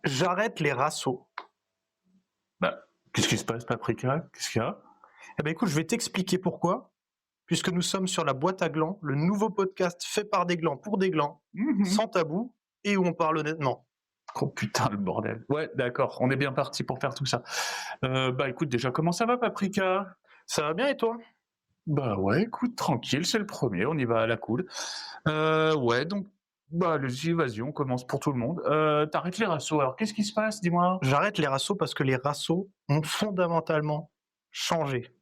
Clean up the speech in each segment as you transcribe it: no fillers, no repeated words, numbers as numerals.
J'arrête les rassos. Bah, qu'est-ce qui se passe, Paprika? Qu'est-ce qu'il y a? Eh ben écoute, je vais t'expliquer pourquoi. Puisque nous sommes sur la boîte à glands, le nouveau podcast fait par des glands pour des glands, Mmh. sans tabou et où on parle honnêtement. Oh putain, le bordel. Ouais, d'accord, on est bien parti pour faire tout ça. Bah, écoute, déjà, comment ça va, Paprika? Ça va bien et toi? Bah, ouais, écoute, tranquille, c'est le premier, on y va à la cool. Ouais, donc, bah, allez-y, vas-y, on commence pour tout le monde. Tu les rassos, alors qu'est-ce qui se passe, dis-moi? J'arrête les rassos parce que les rassos ont fondamentalement changé.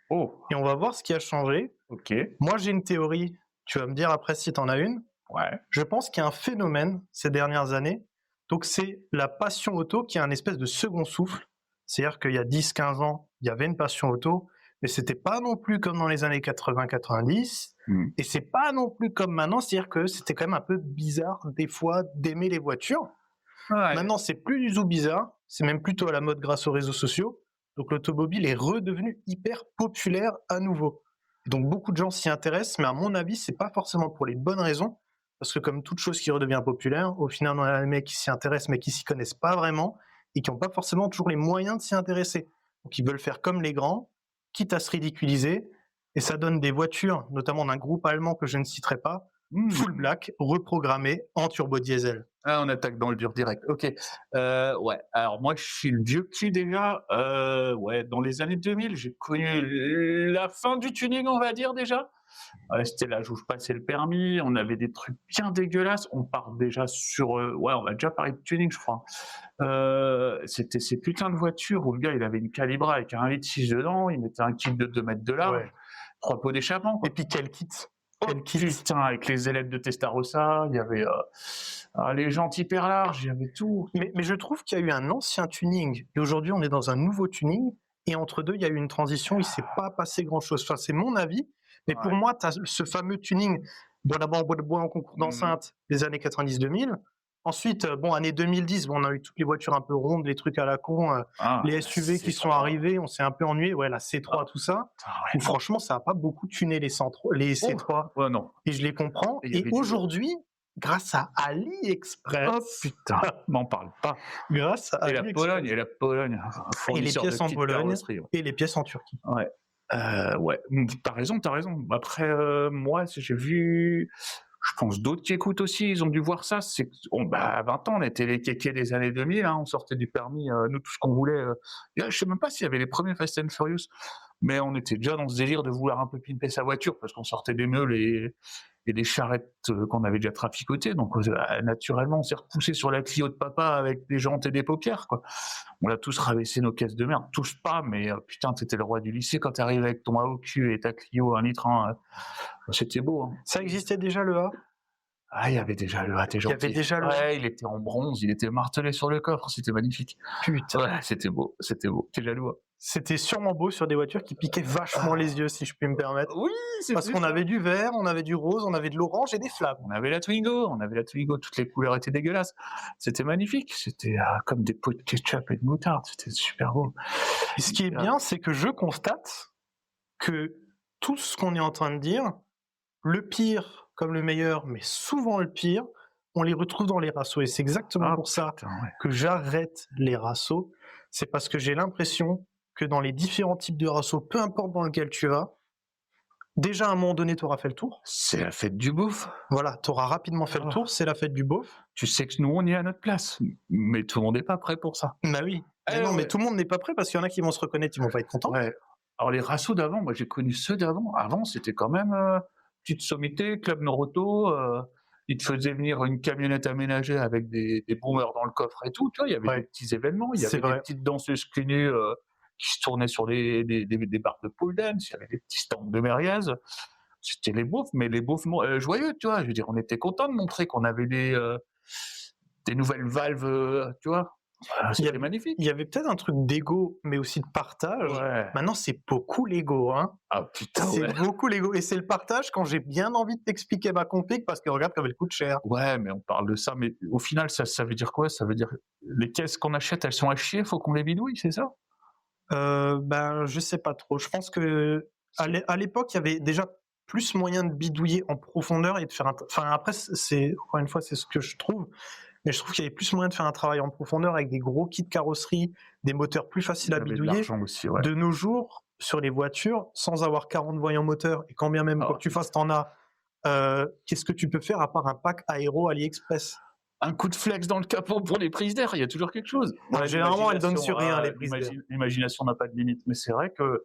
Oh, Et on va voir ce qui a changé. OK, Moi, j'ai une théorie. Tu vas me dire après si t'en as une. ouais. Je pense qu'il y a un phénomène ces dernières années. Donc, c'est la passion auto qui a un espèce de second souffle. C'est-à-dire qu'il y a 10-15 ans, il y avait une passion auto, mais c'était pas non plus comme dans les années 80-90. Mmh. Et c'est pas non plus comme maintenant. C'est-à-dire que c'était quand même un peu bizarre, des fois, d'aimer les voitures. Ouais. Maintenant, c'est plus du tout bizarre. C'est même plutôt à la mode grâce aux réseaux sociaux. Donc, l'automobile est redevenu hyper populaire à nouveau. Et donc, beaucoup de gens s'y intéressent, mais à mon avis, c'est pas forcément pour les bonnes raisons. Parce que comme toute chose qui redevient populaire, au final, on a des mecs qui s'y intéressent, mais qui s'y connaissent pas vraiment et qui n'ont pas forcément toujours les moyens de s'y intéresser. Donc, ils veulent faire comme les grands, quitte à se ridiculiser. Et ça donne des voitures, notamment d'un groupe allemand que je ne citerai pas, Mmh. full black, reprogrammées en turbo diesel. Ah, on attaque dans le dur direct. OK. Ouais, alors moi, je suis le vieux cul déjà. Ouais, dans les années 2000, j'ai connu la fin du tuning, on va dire déjà. C'était l'âge où je passais le permis, on avait des trucs bien dégueulasses. On part déjà sur, ouais, on va déjà parler de tuning, je crois. C'était ces putains de voitures où le gars, il avait une Calibra avec un 1,6 litres dedans, il mettait un kit de 2 mètres de large, Ouais. 3 pots d'échappement, quoi. Et puis quel kit? Oh Quel kit? putain, avec les ailettes de Testarossa, il y avait les jantes hyper larges, il y avait tout. Mais je trouve qu'il y a eu un ancien tuning et aujourd'hui on est dans un nouveau tuning et entre deux il y a eu une transition, il s'est pas passé grand chose. Enfin c'est mon avis, mais pour Ouais. moi tu as ce fameux tuning dans la boîte de bois en concours d'enceinte des années 90-2000. Ensuite, bon, années 2010, bon, on a eu toutes les voitures un peu rondes, les trucs à la con, Ah, les SUV qui sont arrivés, on s'est un peu ennuyé, ouais, la C3, tout ça. putain, Où ouais. franchement, ça a pas beaucoup tuné les Oh, C3. ouais, non. Et je les comprends. Il y Et avait du lourd. aujourd'hui, grâce à Oh AliExpress, putain, m'en parle pas. grâce à Et la AliExpress, Pologne, et les fournisseur de pièces en petites Pologne carrosseries, ouais. et les pièces en Turquie. Ouais. Ouais, tu raison, tu raison. Après, moi, j'ai vu, je pense d'autres qui écoutent aussi, ils ont dû voir ça. C'est bah, à 20 ans, on était les kékés des années 2000, hein, on sortait du permis, nous, tout ce qu'on voulait, je sais même pas s'il y avait les premiers Fast and Furious, mais on était déjà dans ce délire de vouloir un peu pimper sa voiture parce qu'on sortait des meules et des charrettes qu'on avait déjà traficotées. Donc, naturellement, on s'est repoussé sur la Clio de papa avec des jantes et des paupières, quoi. On a tous rabaissé nos caisses de merde. Tous pas, mais putain, t'étais le roi du lycée quand t'arrives avec ton AOQ et ta Clio 1 litre, hein, c'était beau, hein. Ça existait déjà le A? Ah, il y avait déjà le A, t'es Il y avait gentil. déjà le A. Ouais, il était en bronze, il était martelé sur le coffre, c'était magnifique. Putain. Ouais, c'était beau, c'était beau. T'es jaloux, hein? C'était sûrement beau sur des voitures qui piquaient vachement les yeux, si je puis me permettre. Oui, c'est Parce qu'on ça. avait du vert, on avait du rose, on avait de l'orange et des flammes. On avait la Twingo, toutes les couleurs étaient dégueulasses. C'était magnifique, c'était comme des pots de ketchup et de moutarde, c'était super beau. Et ce qui est bien, c'est que je constate que tout ce qu'on est en train de dire, le pire comme le meilleur, mais souvent le pire, on les retrouve dans les rassos. Et c'est exactement pour ça Putain, ouais. que j'arrête les rassos. C'est parce que j'ai l'impression que dans les différents types de rassos, peu importe dans lequel tu vas, déjà à un moment donné, tu auras fait le tour. C'est la fête du bouffe. Voilà, tu auras rapidement fait le tour, c'est la fête du beauf. Tu sais que nous, on est à notre place, mais tout le monde n'est pas prêt pour ça. Bah oui. Mais non, ouais. mais tout le monde n'est pas prêt parce qu'il y en a qui vont se reconnaître, ils vont pas être contents. Ouais. Alors les rassos d'avant, moi j'ai connu ceux d'avant. Avant, c'était quand même petite sommité, club Noroto. Ils te faisaient venir une camionnette aménagée avec des boomers dans le coffre et tout. Tu vois, il y avait Ouais. des petits événements, il y C'est avait des vrai. petites danseuses cul nues qui se tournaient sur des bars de pole dance. Il y avait des petits stands de merguez. C'était les beaufs, mais les beaufs joyeux, tu vois. Je veux dire, on était content de montrer qu'on avait des nouvelles valves, tu vois. C'était magnifique. Il y avait peut-être un truc d'ego, mais aussi de partage. Ouais. Maintenant, c'est beaucoup l'ego, hein. Ah putain, C'est ouais. beaucoup l'ego. Et c'est le partage quand j'ai bien envie de t'expliquer ma config parce que regarde comme elle coûte cher. Ouais, mais on parle de ça, mais au final, ça veut dire quoi? Ça veut dire les caisses qu'on achète, elles sont à chier, faut qu'on les bidouille, c'est ça? Ben, je sais pas trop. Je pense que à l'époque, il y avait déjà plus moyen de bidouiller en profondeur et de faire enfin, après, c'est, encore une fois, c'est ce que je trouve. mais je trouve qu'il y avait plus moyen de faire un travail en profondeur avec des gros kits carrosserie, des moteurs plus faciles à J'avais de bidouiller. l'argent aussi, ouais. De nos jours, sur les voitures, sans avoir 40 voyants moteurs, et quand bien même quoi Oh, que tu fasses, t'en as, qu'est-ce que tu peux faire à part un pack aéro AliExpress? un coup de flex dans le capot pour les prises d'air, il y a toujours quelque chose. Ouais, Généralement, elles donnent sur rien, les prises d'air. l'imagination n'a pas de limite, mais c'est vrai que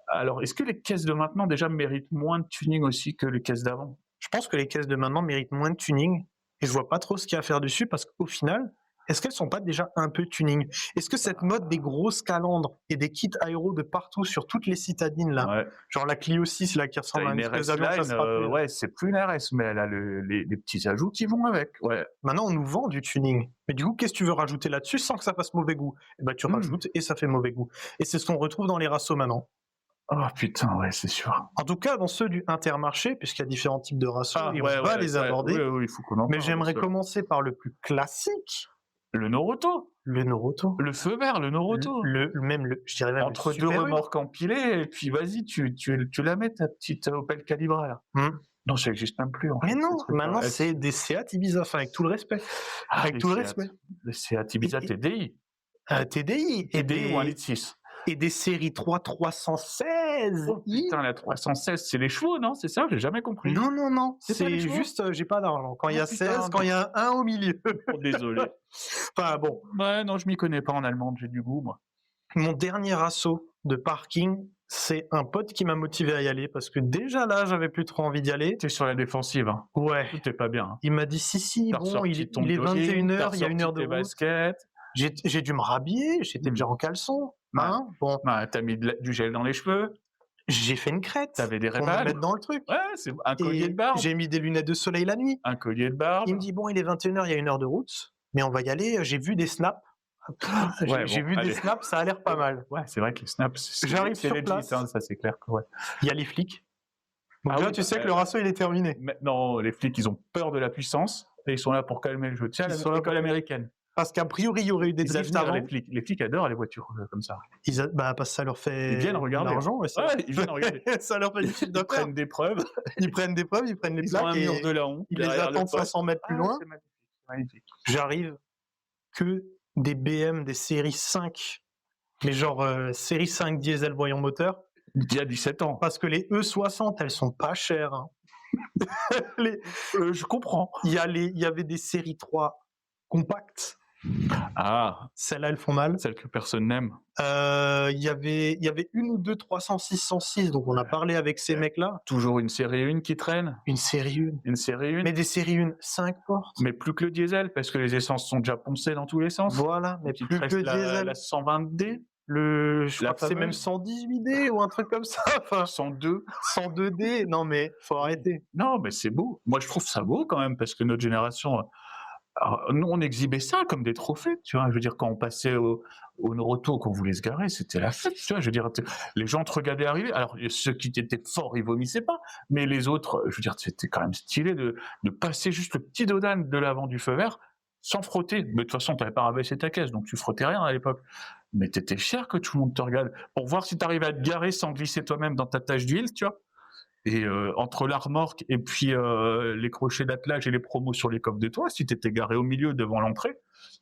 alors est-ce que les caisses de maintenant déjà méritent moins de tuning aussi que les caisses d'avant? Je pense que les caisses de maintenant méritent moins de tuning, et je vois pas trop ce qu'il y a à faire dessus parce qu'au final, est-ce qu'elles sont pas déjà un peu tuning? Est-ce que cette mode des grosses calandres et des kits aéro de partout sur toutes les citadines là, Ouais. genre la Clio 6 là qui Tu ressemble à une une espèce RS d'avion Line, chasse râpée, là. ouais, c'est plus une RS, mais elle a les petits ajouts qui vont avec, ouais. Maintenant, on nous vend du tuning. Mais du coup, qu'est-ce que tu veux rajouter là-dessus sans que ça fasse mauvais goût? Eh ben, tu Mmh. rajoutes et ça fait mauvais goût. Et c'est ce qu'on retrouve dans les rassos maintenant. Oh putain, ouais, c'est sûr. En tout cas, dans ceux du Intermarché, puisqu'il y a différents types de rassos et on va les aborder. Oui, il faut qu'on en Mais parle, j'aimerais bien sûr. commencer par le plus classique, Le Noroto, le Noroto. le feu vert, le Noroto. Je dirais même Entre le 2 Super U. remorques empilées et puis vas-y, tu la mets ta petite Opel Calibra là. Hmm. Non, ça existe même plus, en Mais fait, non, ces trucs-là. maintenant Eh, c'est des Seat Ibiza, enfin avec tout le respect. ah, Avec les tout le Seat. respect. Les Seat Ibiza Et- TDI. TDI et TDI ou 1,6 des, litre. et des séries 3 316. Oh putain, la 316, c'est les chevaux, non? C'est ça? J'ai jamais compris. Non, non, non, C'est pas les c'est chevaux? juste, j'ai pas d'argent. Quand il y Oh a putain, 16, quand il y a un 1 au milieu. Oh, désolé. Enfin bon, Ouais, non, je m'y connais pas en allemande, j'ai du goût, moi. mon dernier assaut de parking, c'est un pote qui m'a motivé à y aller parce que déjà là, j'avais plus trop envie d'y aller. T'es sur la défensive, hein. Ouais. Tout est pas bien, hein. Il m'a dit si, T'as bon, ressorti ton il est jogging, 21h, t'as il y a 1 heure ressorti de tes route. baskets. J'ai dû me rhabiller, j'étais Hmm. déjà en caleçon. Ouais. Hein, bon, Ouais, t'as mis du gel dans les cheveux. j'ai fait une crête T'avais des pour me Ray-Ban. mettre dans le truc. Ouais, c'est un collier Et de barbe. j'ai mis des lunettes de soleil la nuit. Un collier de barbe. Il me dit bon, il est 21h, il y a 1 heure de route, mais on va y aller. J'ai vu des snaps. Ouais, J'ai bon, vu des allez. snaps, ça a l'air pas mal. Ouais, c'est vrai que les snaps, J'arrive c'est sur legit, place. hein, ça c'est clair que ouais. Il y a les flics. Donc Ah là, oui, tu sais bah, que le ratio, il est terminé. Maintenant, les flics, ils ont peur de la puissance et ils sont là pour calmer le jeu. Tiens, Ils sont là l'école pour- américaine. Parce qu'a priori, il y aurait eu des Ils drifts admirent avant. les flics. Les flics adorent les voitures comme ça. Bah, parce que ça leur fait Ils viennent de regarder. l'argent. Ouais, ça, Ouais, ils viennent regarder. ça leur fait du chiffre Ils d'affaires. prennent des preuves. Ils prennent des preuves, ils prennent les Ils ont plaques un mur et de la honte. ils les derrière le attendent poste. 500 mètres plus Ah, loin. c'est magnifique. Magnifique. J'arrive que des BM, des séries 5, mais genre série 5 diesel voyant moteur, Il y a 17 ans. parce que les E60, elles sont pas chères. Hein. Je comprends. Il y avait des séries 3 compactes, Ah, celles-là elles font mal. celle que personne n'aime. Il y avait une ou deux 306, 106, donc on a parlé avec ces mecs-là. Toujours une série 1 qui traîne. Une série 1. Une série 1. Mais des séries 1, 5 portes. Mais plus que le diesel, parce que les essences sont déjà poncées dans tous les sens. Voilà, mais Il plus te reste que diesel. la 120D, Je crois la que c'est même fameuse. 118D ou un truc comme ça. Enfin, 102. 102D. Non, mais faut arrêter. Non, mais c'est beau. Moi, je trouve ça beau quand même, parce que notre génération, alors, nous, on exhibait ça comme des trophées, tu vois. Je veux dire, quand on passait au Noroto, qu'on voulait se garer, c'était la fête, tu vois. Je veux dire, les gens te regardaient arriver. Alors, ceux qui étaient forts, ils vomissaient pas. Mais les autres, je veux dire, c'était quand même stylé de passer juste le petit dodane de l'avant du feu vert sans frotter. Mais de toute façon, tu n'avais pas rabaissé ta caisse, donc tu frottais rien à l'époque. Mais tu étais fier que tout le monde te regarde pour voir si tu arrivais à te garer sans glisser toi-même dans ta tache d'huile, tu vois. Et entre la remorque et puis les crochets d'attelage et les promos sur les coffres de toit, si t'étais garé au milieu devant l'entrée,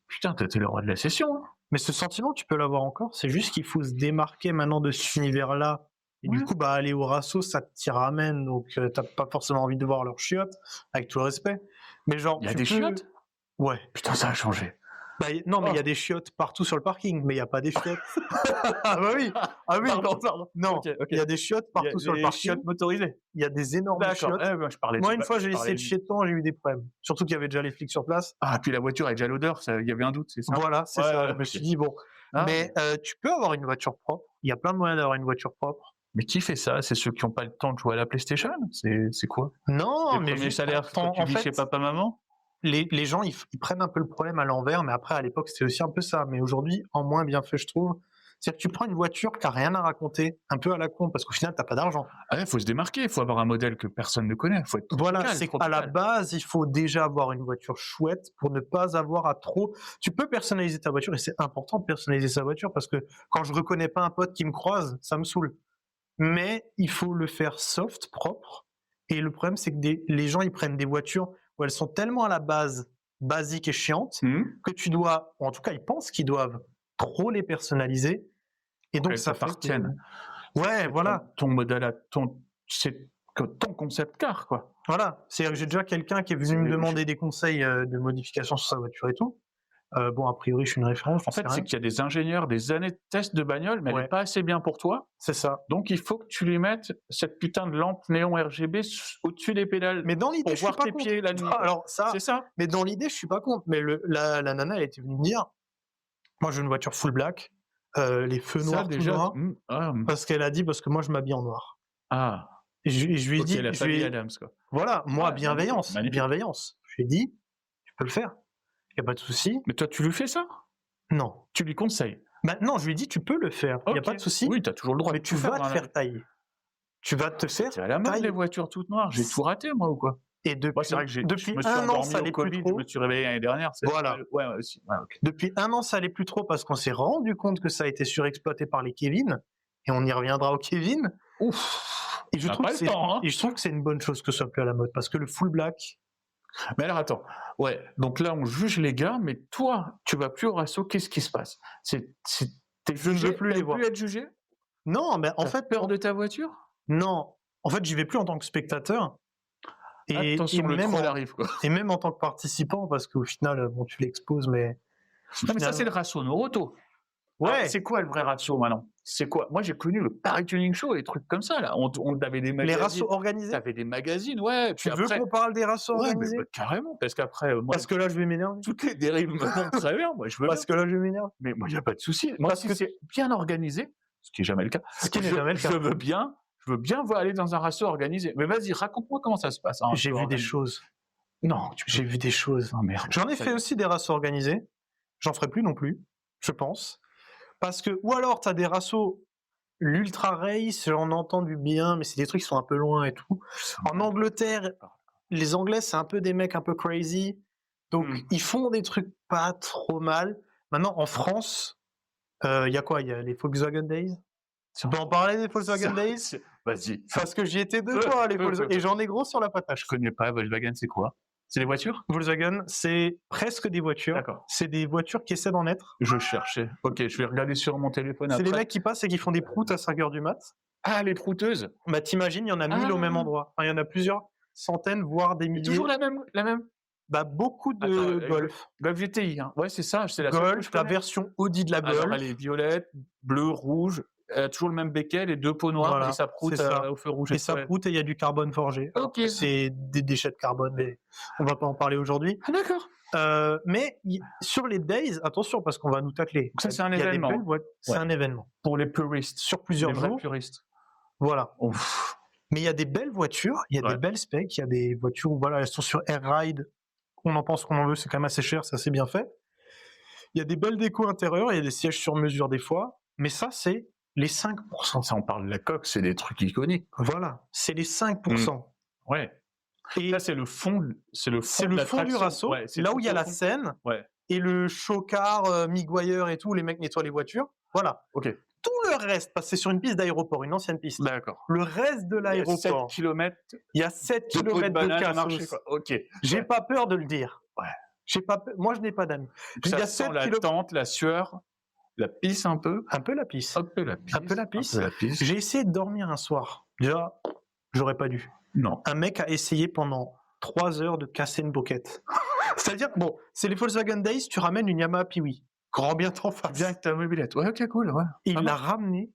putain, t'étais le roi de la session. Hein. Mais ce sentiment, tu peux l'avoir encore. C'est juste qu'il faut se démarquer maintenant de cet univers-là. Et du Ouais. coup, bah, aller au rasso, ça t'y ramène. Donc, t'as pas forcément envie de voir leurs chiottes, avec tout le respect. Mais genre, Il y a tu des peux- chiottes. Ouais. Putain, ça a changé. Bah, non, mais il y Oh. a des chiottes partout sur le parking, mais il n'y a pas des chiottes. Ah bah oui. Ah oui. Pardon. Non, Ok, ok. il y a des chiottes Il y a partout sur le des parking. chiottes motorisées. Il y a des énormes D'accord. chiottes. Ben, je parlais. Moi, une fois, j'ai je parlais essayé de chier dedans, j'ai eu des problèmes. Surtout qu'il y avait déjà les flics sur place. Ah, puis la voiture a déjà l'odeur. Il y avait un doute, c'est ça. Voilà, c'est Ouais, ça. ouais, Je me suis ok. dit, bon. Ah, Mais tu peux avoir une voiture propre. Il y a plein de moyens d'avoir une voiture propre. mais qui fait ça? C'est ceux qui n'ont pas le temps de jouer à la PlayStation? C'est quoi? Non, Les mais premiers juste salaires quand tu en vis fait, chez papa-maman? les gens, ils prennent un peu le problème à l'envers, mais après, à l'époque, c'était aussi un peu ça. Mais aujourd'hui, en moins bien fait, je trouve. C'est que tu prends une voiture qui n'a rien à raconter, un peu à la con, parce qu'au final, tu n'as pas d'argent. Ah ouais, faut se démarquer. Il faut avoir un modèle que personne ne connaît. Faut être Voilà, tropical, c'est qu'à la tropical. base, il faut déjà avoir une voiture chouette pour ne pas avoir à trop. Tu peux personnaliser ta voiture et c'est important de personnaliser sa voiture parce que quand je reconnais pas un pote qui me croise, ça me saoule. Mais il faut le faire soft, propre. Et le problème, c'est que les gens, ils prennent des voitures où elles sont tellement à la base basiques et chiantes, Mmh. que tu dois, ou en tout cas ils pensent qu'ils doivent trop les personnaliser, et donc Qu'elles ça fait que... t'appartiennent. Ouais, C'est voilà. ton modèle à c'est que ton concept car, quoi. Voilà, c'est-à-dire que j'ai déjà quelqu'un qui est venu C'est- me demander des conseils de modification sur sa voiture et tout. Bon, a priori, je suis une référence, En j'en sais fait, rien. c'est qu'il y a des ingénieurs, des années de tests de bagnole, mais elle Ouais. n'est pas assez bien pour toi. C'est ça. Donc, il faut que tu lui mettes cette putain de lampe néon RGB au-dessus des pédales Mais dans l'idée, pour je suis voir pas tes contre. pieds la nuit. Ah, alors ça, C'est ça. mais dans l'idée, je suis pas contre. Mais la nana, elle était venue me dire, moi j'ai une voiture full black, les feux Ça, noirs, tout déjà. noir, parce qu'elle a dit, parce que moi je m'habille en noir. Ah, Et je lui ai ok, dit, la je lui famille ai- Adams, quoi. voilà, moi, Ouais, bienveillance, magnifique. bienveillance. Je lui ai dit, tu peux le faire, y a pas de souci. Mais toi, tu lui fais ça? Non. Tu lui conseilles? Maintenant, je lui ai dit, tu peux le faire, y a Ok. pas de souci. Oui, tu as toujours le droit Mais de tu tout faire vas dans te la faire vie. tailler. Tu vas te faire C'est à la mode, tailler. les voitures toutes noires. J'ai tout raté, moi, ou quoi? Et Moi, c'est vrai que je depuis me suis un an, endormi ça au allait Covid, plus je trop. me suis réveillé l'année dernière. Voilà. Ouais, aussi. Ouais, ok. Depuis un an, ça allait plus trop parce qu'on s'est rendu compte que ça a été surexploité par les Kevin, et on y reviendra au Kevin. Ouf. Et je On a trouve pas que le temps, hein. et je trouve que c'est une bonne chose que ce soit plus à la mode, parce que le full black, Mais alors, attends. Ouais, donc là, on juge les gars, mais toi, tu vas plus au resto, qu'est-ce qui se passe? T'es Je ne jugé, veux plus les t'aimes voir. plus être jugé? non, mais en T'as fait, peur de ta voiture? non, en fait, j'y vais plus en tant que spectateur, et Attention, le même troll en, arrive, quoi. et même en tant que participant, parce qu'au final, bon, tu l'exposes, mais Non, mais ça, finalement- c'est le ratio Noroto. ouais, Alors, c'est quoi le vrai ratio maintenant? C'est quoi? Moi, j'ai connu le Paris Tuning Show, les trucs comme ça, là. On avait des les magazines. racos organisés. T'avais des magazines, ouais. Tu Puis veux après, qu'on parle des racos ouais, mais organisés? carrément. Parce qu'après, moi, Parce que là, je vais m'énerver. toutes les dérives me vont très bien. Moi, je veux bien. Parce que là, je vais m'énerver. Mais moi, il n'y a pas de souci. Moi, Parce si que- c'est bien organisé, ce qui n'est jamais le cas, Ce qui n'est jamais le cas. je veux bien voir aller dans un ratio organisé. Mais vas-y, raconte-moi comment ça se passe. un J'ai ratio vu des organisé. choses. Non, J'ai vu des choses. Oh merde. J'en ai fait aussi des racos organisés. J'en ferai plus non plus, je pense. Parce que, ou alors, tu as des racos l'ultra race, j'en entends du bien, mais c'est des trucs qui sont un peu loin et tout. En Angleterre, les Anglais, c'est un peu des mecs un peu crazy. Donc, ils font des trucs pas trop mal. Maintenant, en France, il y a quoi? Il y a les Volkswagen Days. Tu peux en parler des Volkswagen Days? Vas-y. Parce que j'y étais 2 fois, les Volkswagen. Et j'en ai gros sur la patate. Je connais pas Volkswagen, c'est quoi? C'est des voitures? Volkswagen, c'est presque des voitures. D'accord. C'est des voitures qui essaient d'en être. Je cherchais. Ok, je vais regarder sur mon téléphone C'est après. les mecs qui passent et qui font des proutes à 5h du mat. Ah, les prouteuses. Bah, t'imagines, il y en a 1000 au même endroit. Enfin, il y en a plusieurs centaines, voire des milliers. Toujours la même. Bah, beaucoup de Attends, Golf. Golf GTI, hein. Ouais, c'est ça, c'est la seule que Golf, je la connais. version Audi de la Alors, Golf. elle est violette, bleu, rouge. Elle a toujours le même béquet, les 2 pots noirs, Voilà, et ça proute c'est ça. au feu rouge. Et ça proute et il y a du carbone forgé. Alors Ok. que c'est des déchets de carbone, mais on va pas en parler aujourd'hui. Ah, d'accord. Mais sur les Days, attention, parce qu'on va nous tacler. Donc ça, c'est un Il y a des événement. belles boîtes. C'est Ouais. un événement. Pour les puristes. Sur plusieurs Les vrais jours. puristes. Voilà. Ouf. Mais il y a des belles voitures, il y a Ouais. des belles specs, il y a des voitures où voilà, elles sont sur Air Ride. On en pense qu'on en veut, c'est quand même assez cher, c'est assez bien fait. Il y a des belles décos intérieures, il y a des sièges sur mesure des fois, mais ça, c'est les 5%. Ça, on parle de la coque, c'est des trucs iconiques. Voilà, c'est les 5%. Ouais. Et Là, c'est le fond, c'est le de fond du l'attraction. rasso, Ouais, c'est là tout où il y a au la fond. scène, Ouais. et le chocard, Miguire et tout, les mecs nettoient les voitures. Voilà. Ok. Tout le reste, parce que c'est sur une piste d'aéroport, une ancienne piste. D'accord. Le reste de Il y a 7 l'aéroport, km il y a 7 de pots de km de banane à marcher, cassos. quoi. Ok. J'ai Ouais. pas peur de le dire. Ouais. J'ai pas peur. Moi, je n'ai pas d'amis. Il y Ça a sent 7 la km. tente, la sueur, la pisse un peu. Un peu la pisse. Un peu la pisse. Un peu la pisse. Un peu la pisse. J'ai essayé de dormir un soir. Déjà, j'aurais pas dû. Non. Un mec a essayé pendant 3 heures de casser une boquette. C'est-à-dire, bon, c'est les Volkswagen Days, tu ramènes une Yamaha Piwi. Grand bien t'en face. Viens avec ta mobilette. Ouais, ok, cool. Ouais. Il Ah l'a ramenée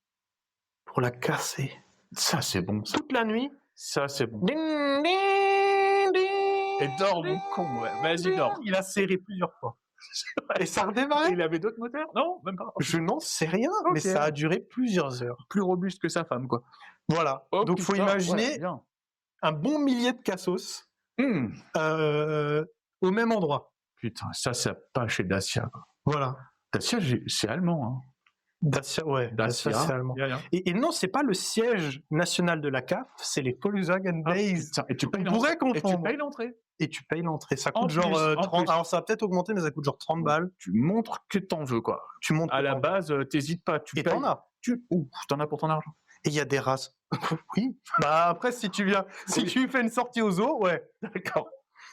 pour la casser. Ça, c'est bon. Ça, Toute la nuit. ça c'est bon. Ding, ding, ding, Et dors, mon con. Ouais. Vas-y, dors. Il a serré plusieurs fois. Et ça redémarrait. Il avait d'autres moteurs? Non, même pas. Je n'en sais rien, mais Ok. ça a duré plusieurs heures. Plus robuste que sa femme, quoi. Voilà. Oh, Donc, faut putain, imaginer ouais, bien. un bon millier de cassos Hum. au même endroit. Putain, ça, c'est pas chez Dacia, quoi. Voilà. Dacia, c'est allemand, hein. Dacia, ouais. Dacia, c'est allemand. Yeah, yeah. Et non, c'est pas le siège national de la CAF, c'est les Volkswagen Ah, Days. putain, et tu payes On pourrait l'entrée. Et tu confondre. payes l'entrée. Et tu payes l'entrée. Ça En coûte genre plus, en 30. plus. Alors, ça va peut-être augmenter, mais ça coûte genre 30 balles. Tu montres que t'en veux, quoi. Tu montes. À que la t'en- base, t'hésites pas. Tu Et payes. t'en as. T'en as pour ton argent. Et il y a des races. Oui. Bah, après, si tu viens, si Oui. tu fais une sortie au zoo, ouais. D'accord.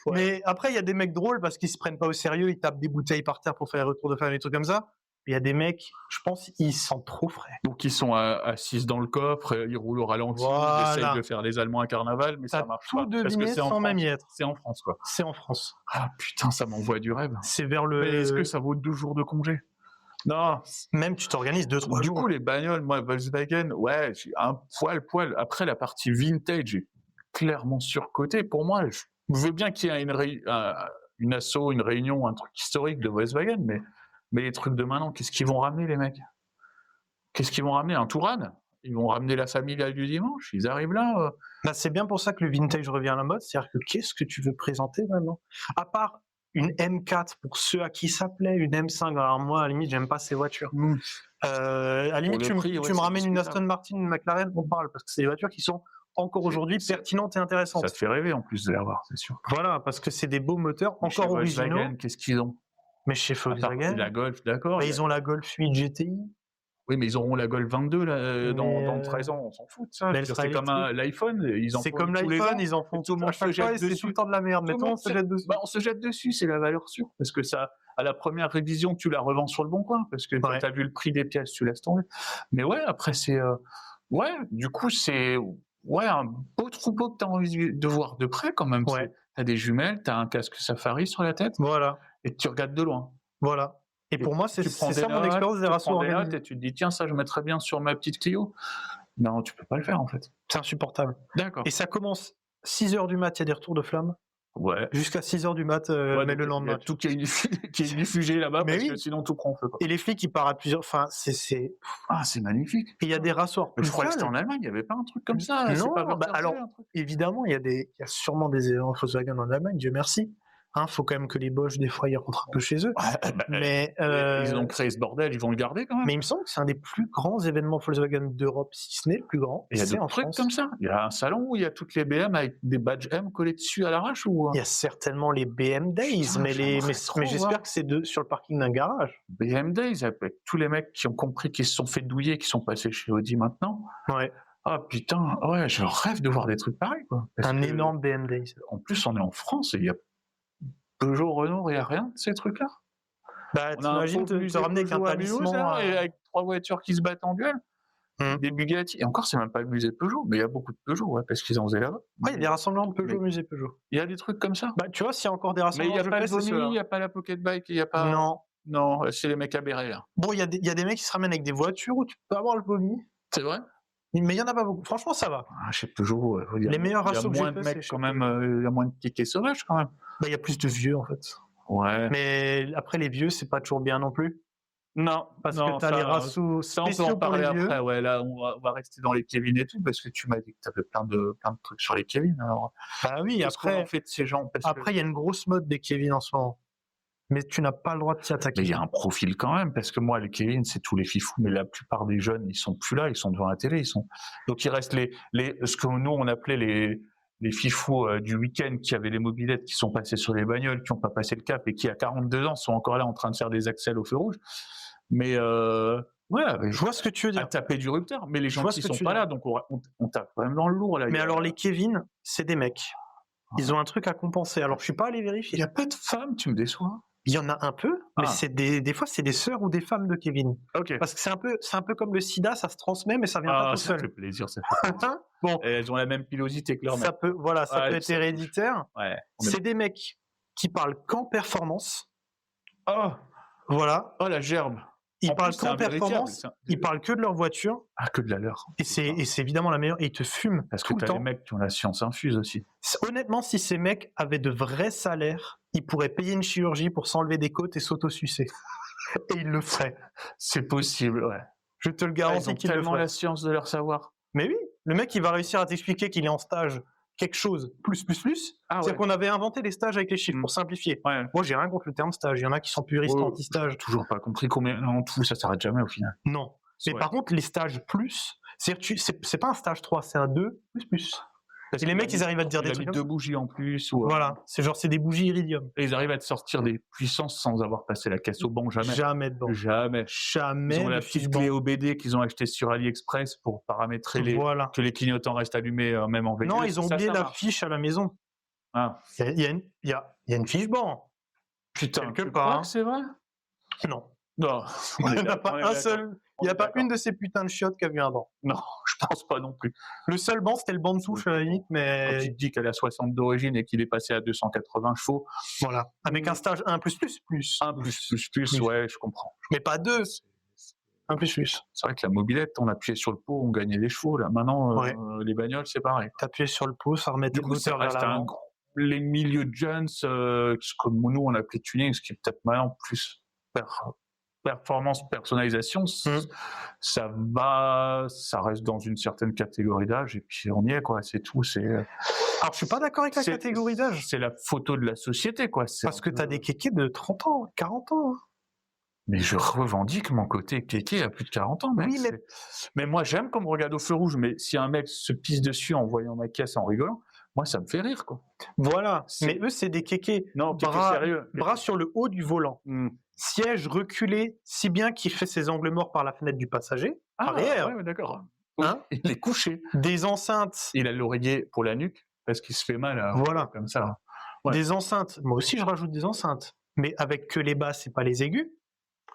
Ouais. Mais après, il y a des mecs drôles parce qu'ils se prennent pas au sérieux, ils tapent des bouteilles par terre pour faire les retours de flamme, des trucs comme ça. Il y a des mecs, je pense, ils sentent trop frais. Donc ils sont assis dans le coffre, ils roulent au ralenti, ils Voilà. essayent de faire les Allemands à carnaval, mais ça T'as marche tout pas. Parce que deviné c'est en sans même France. y être. C'est en France, quoi. C'est en France. Ah putain, ça m'envoie du rêve. C'est vers Mais est-ce que le. ça vaut 2 jours de congé? Non. Même tu t'organises 2-3 Du jours. coup, les bagnoles, moi, Volkswagen, ouais, j'ai un poil. Après, la partie vintage est clairement surcotée. Pour moi, je veux bien qu'il y ait une asso, une réunion, un truc historique de Volkswagen, mais les trucs de maintenant, qu'est-ce qu'ils vont ramener, les mecs? Qu'est-ce qu'ils vont ramener? Un Touran? Ils vont ramener la familiale du dimanche? Ils arrivent là Bah, c'est bien pour ça que le vintage revient à la mode. C'est-à-dire que qu'est-ce que tu veux présenter maintenant? À part une M4 pour ceux à qui ça plaît, une M5. Alors moi, à la limite, j'aime pas ces voitures. À la limite, le tu, prix, tu ouais, me c'est ramènes une discutable. Aston Martin, une McLaren, on parle, parce que c'est des voitures qui sont encore aujourd'hui pertinentes et intéressantes. Ça te fait rêver en plus de l'avoir, c'est sûr. Voilà, parce que c'est des beaux moteurs Mais chez encore originaux. Volkswagen, qu'est-ce qu'ils ont? Mais chez À part Volkswagen, la Golf, d'accord. bah, ils ont la Golf 8 GTI. Oui, mais ils auront la Golf 22 là, dans Mais, 13 ans, on s'en fout de ça. mais elle C'est sera comme l'iPhone, ils en C'est font comme tous les l'iPhone, ans, ils en font et tout le à monde se chaque fois jette et c'est tout dessus. le temps de la merde. Mais Tout tout le le monde monde se jette dessus. Bah, on se jette dessus, c'est la valeur sûre, parce que ça, à la première révision, tu la revends sur le bon coin, parce que quand Ouais. tu as vu le prix des pièces, tu laisses tomber. Mais ouais, après, ouais, du coup, c'est un beau troupeau que tu as envie de voir de près quand même. Ouais. Tu as des jumelles, tu as un casque safari sur la tête, Voilà, et tu regardes de loin. voilà. Et pour moi, c'est tu prends ça des mon notes, expérience des tu rassos prends des notes organisés. et tu te dis, tiens, ça, je mettrais bien sur ma petite Clio. Non, tu peux pas le faire en fait. C'est insupportable. D'accord. Et ça commence 6h du mat, il y a des retours de flamme, Ouais. jusqu'à 6h du mat, Ouais, mais donc, le il y lendemain. a tout qui est diffusé là-bas, Mais parce oui. que sinon tout prend feu. Quoi. Et les flics, ils partent à plusieurs. Enfin, c'est. Ah, c'est magnifique. Et il y a des rassoirs Mais plus je croyais que c'était sales. en Allemagne, il n'y avait pas un truc comme ça. C'est Non, pas bah Wurtemberg, alors, un truc. évidemment, il y a sûrement des éléments Volkswagen en Allemagne, Dieu merci. Faut quand même que les Bosch, des fois, ils rentrent un peu chez eux. Mais, Ils ont créé ce bordel, ils vont le garder quand même. mais il me semble que c'est un des plus grands événements Volkswagen d'Europe, si ce n'est le plus grand. Il y a c'est d'autres en trucs France. comme ça. Il y a un salon où il y a toutes les BM avec des badges M collés dessus à l'arrache ou Il y a certainement les BM Days, Putain, mais j'aimerais trop j'espère voir. que c'est sur le parking d'un garage. BM Days avec tous les mecs qui ont compris qu'ils se sont fait douiller, qui sont passés chez Audi maintenant. Ouais. Ah putain, ouais, je rêve de voir des trucs pareils quoi. Parce Un que, énorme BM Days. En plus, on est en France et il y a Peugeot, Renault, il n'y a rien de ces trucs-là. Bah, On a un t'imagines faux te musée ramener qu'un Peugeot à Mulhouse, talisman. là, et avec 3 voitures qui se battent en duel. Des Bugatti. Et encore, c'est même pas le musée Peugeot, mais il y a beaucoup de Peugeot, ouais, parce qu'ils en faisaient là-bas. Ouais, il y a des rassemblements de Peugeot, Mais- musée Peugeot. Il y a des trucs comme ça. Bah, tu vois, s'il y a encore des Mais il rassemblements, n'y a je pas fais, le c'est Vomi, ceux-là. il n'y a pas la Pocket Bike, il n'y a pas. Non. Non, c'est les mecs aberrés là. Bon, il y a des mecs qui se ramènent avec des voitures où tu peux avoir le vomi. C'est vrai. Mais il y en a pas beaucoup. Franchement, ça va. Ah, chez Peugeot, il y a, Les meilleurs il y a rassos que j'ai moins de fait, c'est mecs chez quand même, il y a moins de tickets sauvages quand même. Bah, il y a plus de vieux, en fait. Ouais. Mais après, les vieux, c'est pas toujours bien non plus. Non, Parce non, que t'as ça, les rassos ça, on peut en spéciaux pour parler les vieux. après. Ouais, là, on va rester dans les Kevin et tout, parce que tu m'as dit que tu avais plein de trucs sur les Kevin. Alors, Bah oui, qu'est-ce qu'on en après, fait de ces gens parce que- après, il y a une grosse mode des Kevin en ce moment. Mais tu n'as pas le droit de t'y Mais attaquer. il y a un profil quand même, parce que moi, les Kevin, c'est tous les fifous, mais la plupart des jeunes, ils sont plus là, ils sont devant la télé, donc il reste ce que nous, on appelait les fifous du week-end qui avaient les mobylettes, qui sont passés sur les bagnoles, qui n'ont pas passé le cap et qui, à 42 ans, sont encore là en train de faire des accels au feu rouge. Mais, ouais, Je vois ce que tu veux à dire. taper du rupteur. Mais les gens vois qui ce que sont tu pas veux là, donc on tape quand même dans le lourd, là. Mais alors, les Kevin, c'est des mecs. Ils ont un truc à compenser. Alors, je suis pas allé Il vérifier. n'y a pas de femmes, tu me déçois. Il y en a un peu, mais Ah. c'est des fois, c'est des sœurs ou des femmes de Kevin. Ok. Parce que c'est un peu comme le sida, ça se transmet, mais ça vient pas tout Ça fait seul. plaisir, ça fait plaisir. Bon, Et elles ont la même pilosité que leur mec. ça peut Ouais, être ça héréditaire. Ouais. on est- C'est des mecs qui parlent qu'en performance. Oh, Voilà. oh, la gerbe. Ils En parlent plus, c'est qu'en un véritable, performance. c'est un- Ils parlent que de leur voiture. Ah, que de la leur. Et c'est évidemment la meilleure. Et ils te fument Parce que tout le t'as les temps. mecs qui ont la science infuse aussi. Honnêtement, si ces mecs avaient de vrais salaires, ils pourraient payer une chirurgie pour s'enlever des côtes et s'autosucer. Et ils le feraient. C'est possible, ouais. Je te le Ils garantis ont qu'ils le tellement feraient. la science de leur savoir. Mais oui, le mec, il va réussir à t'expliquer qu'il est en stage quelque chose plus. Ah ouais. C'est-à-dire qu'on avait inventé les stages avec les chiffres Mm. pour simplifier. Ouais. Moi, j'ai rien contre le terme stage. Il y en a qui sont puristes Ouais. anti-stage. Toujours pas compris combien. Non, tout ça s'arrête jamais au final. Non. Mais Ouais. par contre, les stages plus, c'est pas un stage 3, c'est un 2 plus. Parce Et les qu'il mecs, a ils arrivent à te dire il des a mis trucs comme 2 ça. bougies en plus. Ou, Voilà. C'est des bougies iridium. Et ils arrivent à te sortir des puissances sans avoir passé la caisse au banc, jamais. Jamais de banque. Jamais. Jamais. Ils ont de la fiche petite banque. clé OBD qu'ils ont acheté sur AliExpress pour paramétrer Voilà. que les clignotants restent allumés même en veilleuse. Non, ils ont Ça, oublié ça la marche. fiche à la maison. Ah, Il y a une fiche banc, putain, quelque tu part. crois Hein. que c'est vrai? Non, Non, on il est n'y en a d'accord, pas on est un d'accord, seul. on Il n'y a est pas d'accord. une de ces putains de chiottes qui a vu un banc. Non, je pense pas non plus. Le seul banc, c'était le banc de touche à la limite, Quand tu mais te dis qu'elle a 60 d'origine et qu'il est passé à 280 chevaux, voilà. Avec un stage 1 plus. 1 plus, ouais, je comprends. Mais pas 2, C'est 1 plus. c'est vrai que la mobilette, on appuyait sur le pot, on gagnait les chevaux. Là, maintenant, Ouais. les bagnoles, c'est pareil. T'appuyais sur le pouce, ça remettait Du le coup, ça moteur vers reste un l'avant. gros. Les milieux de jeunes, ce que nous on appelait tuning, ce qui est peut-être maintenant plus performance, personnalisation, ça reste dans une certaine catégorie d'âge et puis on y est quoi, c'est tout. Alors, je suis pas d'accord avec la catégorie d'âge. C'est la photo de la société quoi. Parce que t'as des kékés de 30 ans, 40 ans. Hein. Mais je revendique mon côté kéké à plus de 40 ans, mec. Oui, mais moi j'aime qu'on me regarde au feu rouge, mais si un mec se pisse dessus en voyant ma caisse en rigolant, moi ça me fait rire quoi. Voilà, mais eux c'est des kékés. Non, kéké sérieux. Bras sur le haut du volant. Siège reculé, si bien qu'il fait ses angles morts par la fenêtre du passager. Arrière. Ouais, d'accord. Hein Il est couché. Des enceintes. Il a l'oreiller pour la nuque parce qu'il se fait mal. Voilà. Comme ça. Ouais. Des enceintes. Moi aussi je rajoute des enceintes, mais avec que les basses et pas les aigus.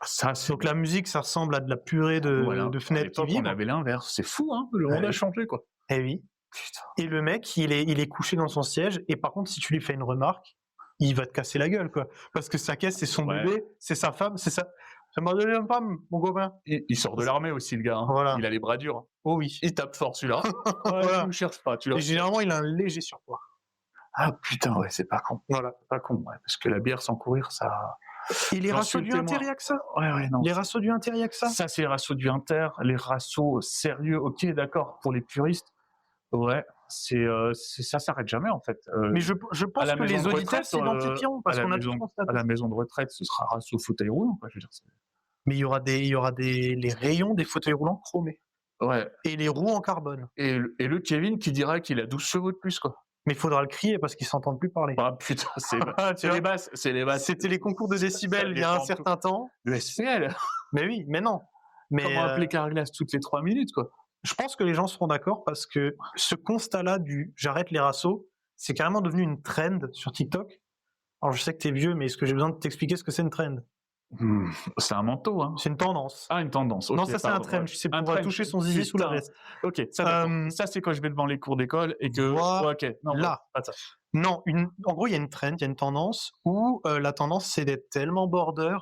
Ça, donc la musique, ça ressemble à de la purée de fenêtres qui vibrent. On avait l'inverse. C'est fou, hein. Le monde a changé, quoi. Eh oui. Putain. Et le mec, il est couché dans son siège. Et par contre, si tu lui fais une remarque, il va te casser la gueule, quoi. Parce que sa caisse, c'est son bébé, c'est sa femme, c'est ça. Ça m'a donné une femme, mon copain. Il sort de l'armée aussi, le gars. Hein. Voilà. Il a les bras durs. Oh oui. Il tape fort, celui-là. Voilà. Tu ne cherches pas. Et généralement, il a un léger surpoids. Ah putain, ouais, c'est pas con. Voilà. Pas con, ouais, parce que la bière sans courir, ça. Et les ratios du Inter, il n'y a que ça. Ouais, non. Les ratios du Inter, il n'y a que ça. Ça, c'est les ratios du Inter. Les ratios sérieux, ok, d'accord, pour les puristes. Ouais, ça s'arrête jamais, en fait. Mais je pense que les auditeurs s'identifieront, parce qu'on a tous constaté. À la maison de retraite, ce sera ratio fauteuil roulant, quoi, je veux dire. Mais il y aura les rayons des fauteuils roulants chromés. Ouais. Et les roues en carbone. Et le Kevin qui dira qu'il a 12 chevaux de plus, quoi. Mais il faudra le crier parce qu'ils s'entendent plus parler. Ah putain, c'est les basses. C'était les concours de décibels il y a un certain temps. Le SPL. Mais oui, mais non. Comment appeler Carglass toutes les 3 minutes, quoi. Je pense que les gens seront d'accord parce que ce constat-là du j'arrête les rassos, c'est carrément devenu une trend sur TikTok. Alors je sais que t'es vieux, mais est-ce que j'ai besoin de t'expliquer ce que c'est une trend? C'est un manteau, hein. C'est une tendance. Ah, une tendance. Okay, non, ça c'est un trend. C'est pour toucher son zizi sous la veste. Ok, ça c'est quand je vais devant les cours d'école et que. Ok, non, là. Non, en gros, il y a une trend, il y a une tendance où la tendance c'est d'être tellement border,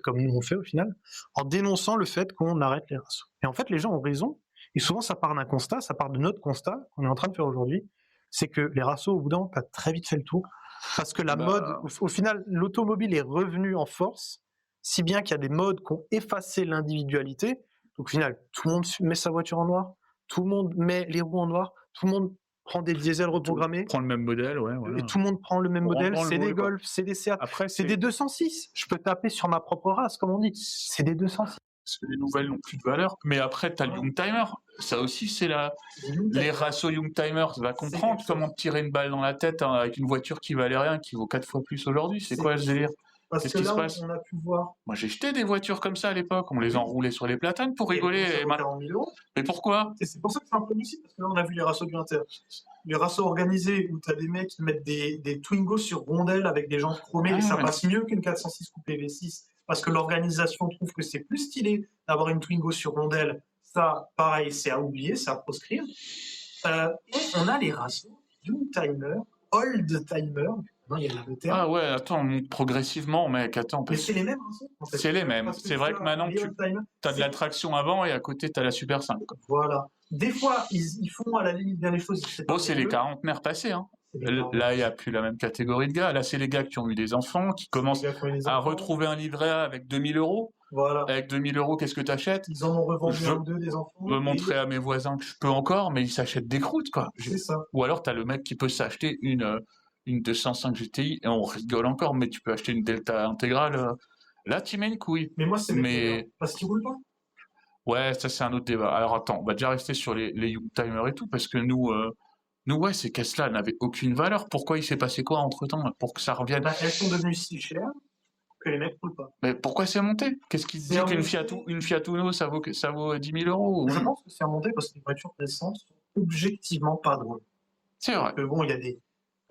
comme nous on fait au final, en dénonçant le fait qu'on arrête les rassos. Et en fait, les gens ont raison. Et souvent, ça part d'un constat, ça part de notre constat qu'on est en train de faire aujourd'hui, c'est que les rassos, au bout d'un moment, t'as très vite fait le tour. Parce que la mode, au final, l'automobile est revenue en force, si bien qu'il y a des modes qui ont effacé l'individualité. Donc au final, tout le monde met sa voiture en noir, tout le monde met les roues en noir, tout le monde prend des diesels reprogrammés. Prend le même modèle, ouais. Voilà. Et tout le monde prend le même modèle, c'est des Golf, c'est des Seat, c'est des 206. Je peux taper sur ma propre race, comme on dit. C'est des 206. Les nouvelles n'ont plus de valeur. Mais après, tu as le Youngtimer. Ça aussi, c'est les ratios Youngtimer. Tu vas comprendre comment tirer une balle dans la tête avec une voiture qui valait rien, qui vaut 4 fois plus aujourd'hui. C'est quoi ce délire? Qu'est-ce qui se passe? On a pu voir. Moi, j'ai jeté des voitures comme ça à l'époque. On les enroulait sur les platanes pour rigoler. Mais pourquoi? C'est pour ça que c'est un peu lucide, parce que là, on a vu les ratios du Inter. Les ratios organisés où tu as des mecs qui mettent des Twingo sur rondelles avec des jantes chromées, et ça passe mieux qu'une 406 coupée V6. Parce que l'organisation trouve que c'est plus stylé d'avoir une Twingo sur rondelle. Ça, pareil, c'est à oublier, c'est à proscrire. Et on a les ratios Youngtimer, Oldtimer. Non, il y a le terme. Ah ouais, attends, progressivement, mec, attends. Mais c'est les mêmes ratios. En fait. C'est les mêmes. C'est vrai que maintenant, tu as de la traction avant et à côté, tu as la Super 5. Quoi. Voilà. Des fois, ils font à la limite bien les choses. Bon, c'est les quarantenaires passés, hein. Là, il n'y a plus la même catégorie de gars. Là, c'est les gars qui ont eu des enfants, qui commencent à retrouver un livret A avec 2000 €. Voilà. Avec 2000 €, qu'est-ce que tu achètes? Ils en ont revendu un ou deux des enfants. Je veux montrer à mes voisins que je peux encore, mais ils s'achètent des croûtes, quoi. C'est ça. Ou alors, tu as le mec qui peut s'acheter une 205 GTI et on rigole encore, mais tu peux acheter une Delta intégrale. Là, tu mets une couille. Mais moi, c'est parce qu'ils roulent pas. Ouais, ça, c'est un autre débat. Alors, attends, on va déjà rester sur les Youngtimers et tout, parce que nous, ouais, ces caisses-là n'avaient aucune valeur. Pourquoi il s'est passé quoi entre-temps pour que ça revienne? Elles sont devenues si chères que les mecs ne roulent pas. Mais pourquoi c'est monté? Qu'est-ce qui dit qu'une Fiat Uno, ça vaut 10 000 €? Je pense que c'est remonté parce que les voitures récentes sont objectivement pas drôles. C'est vrai. Bon, il y a des...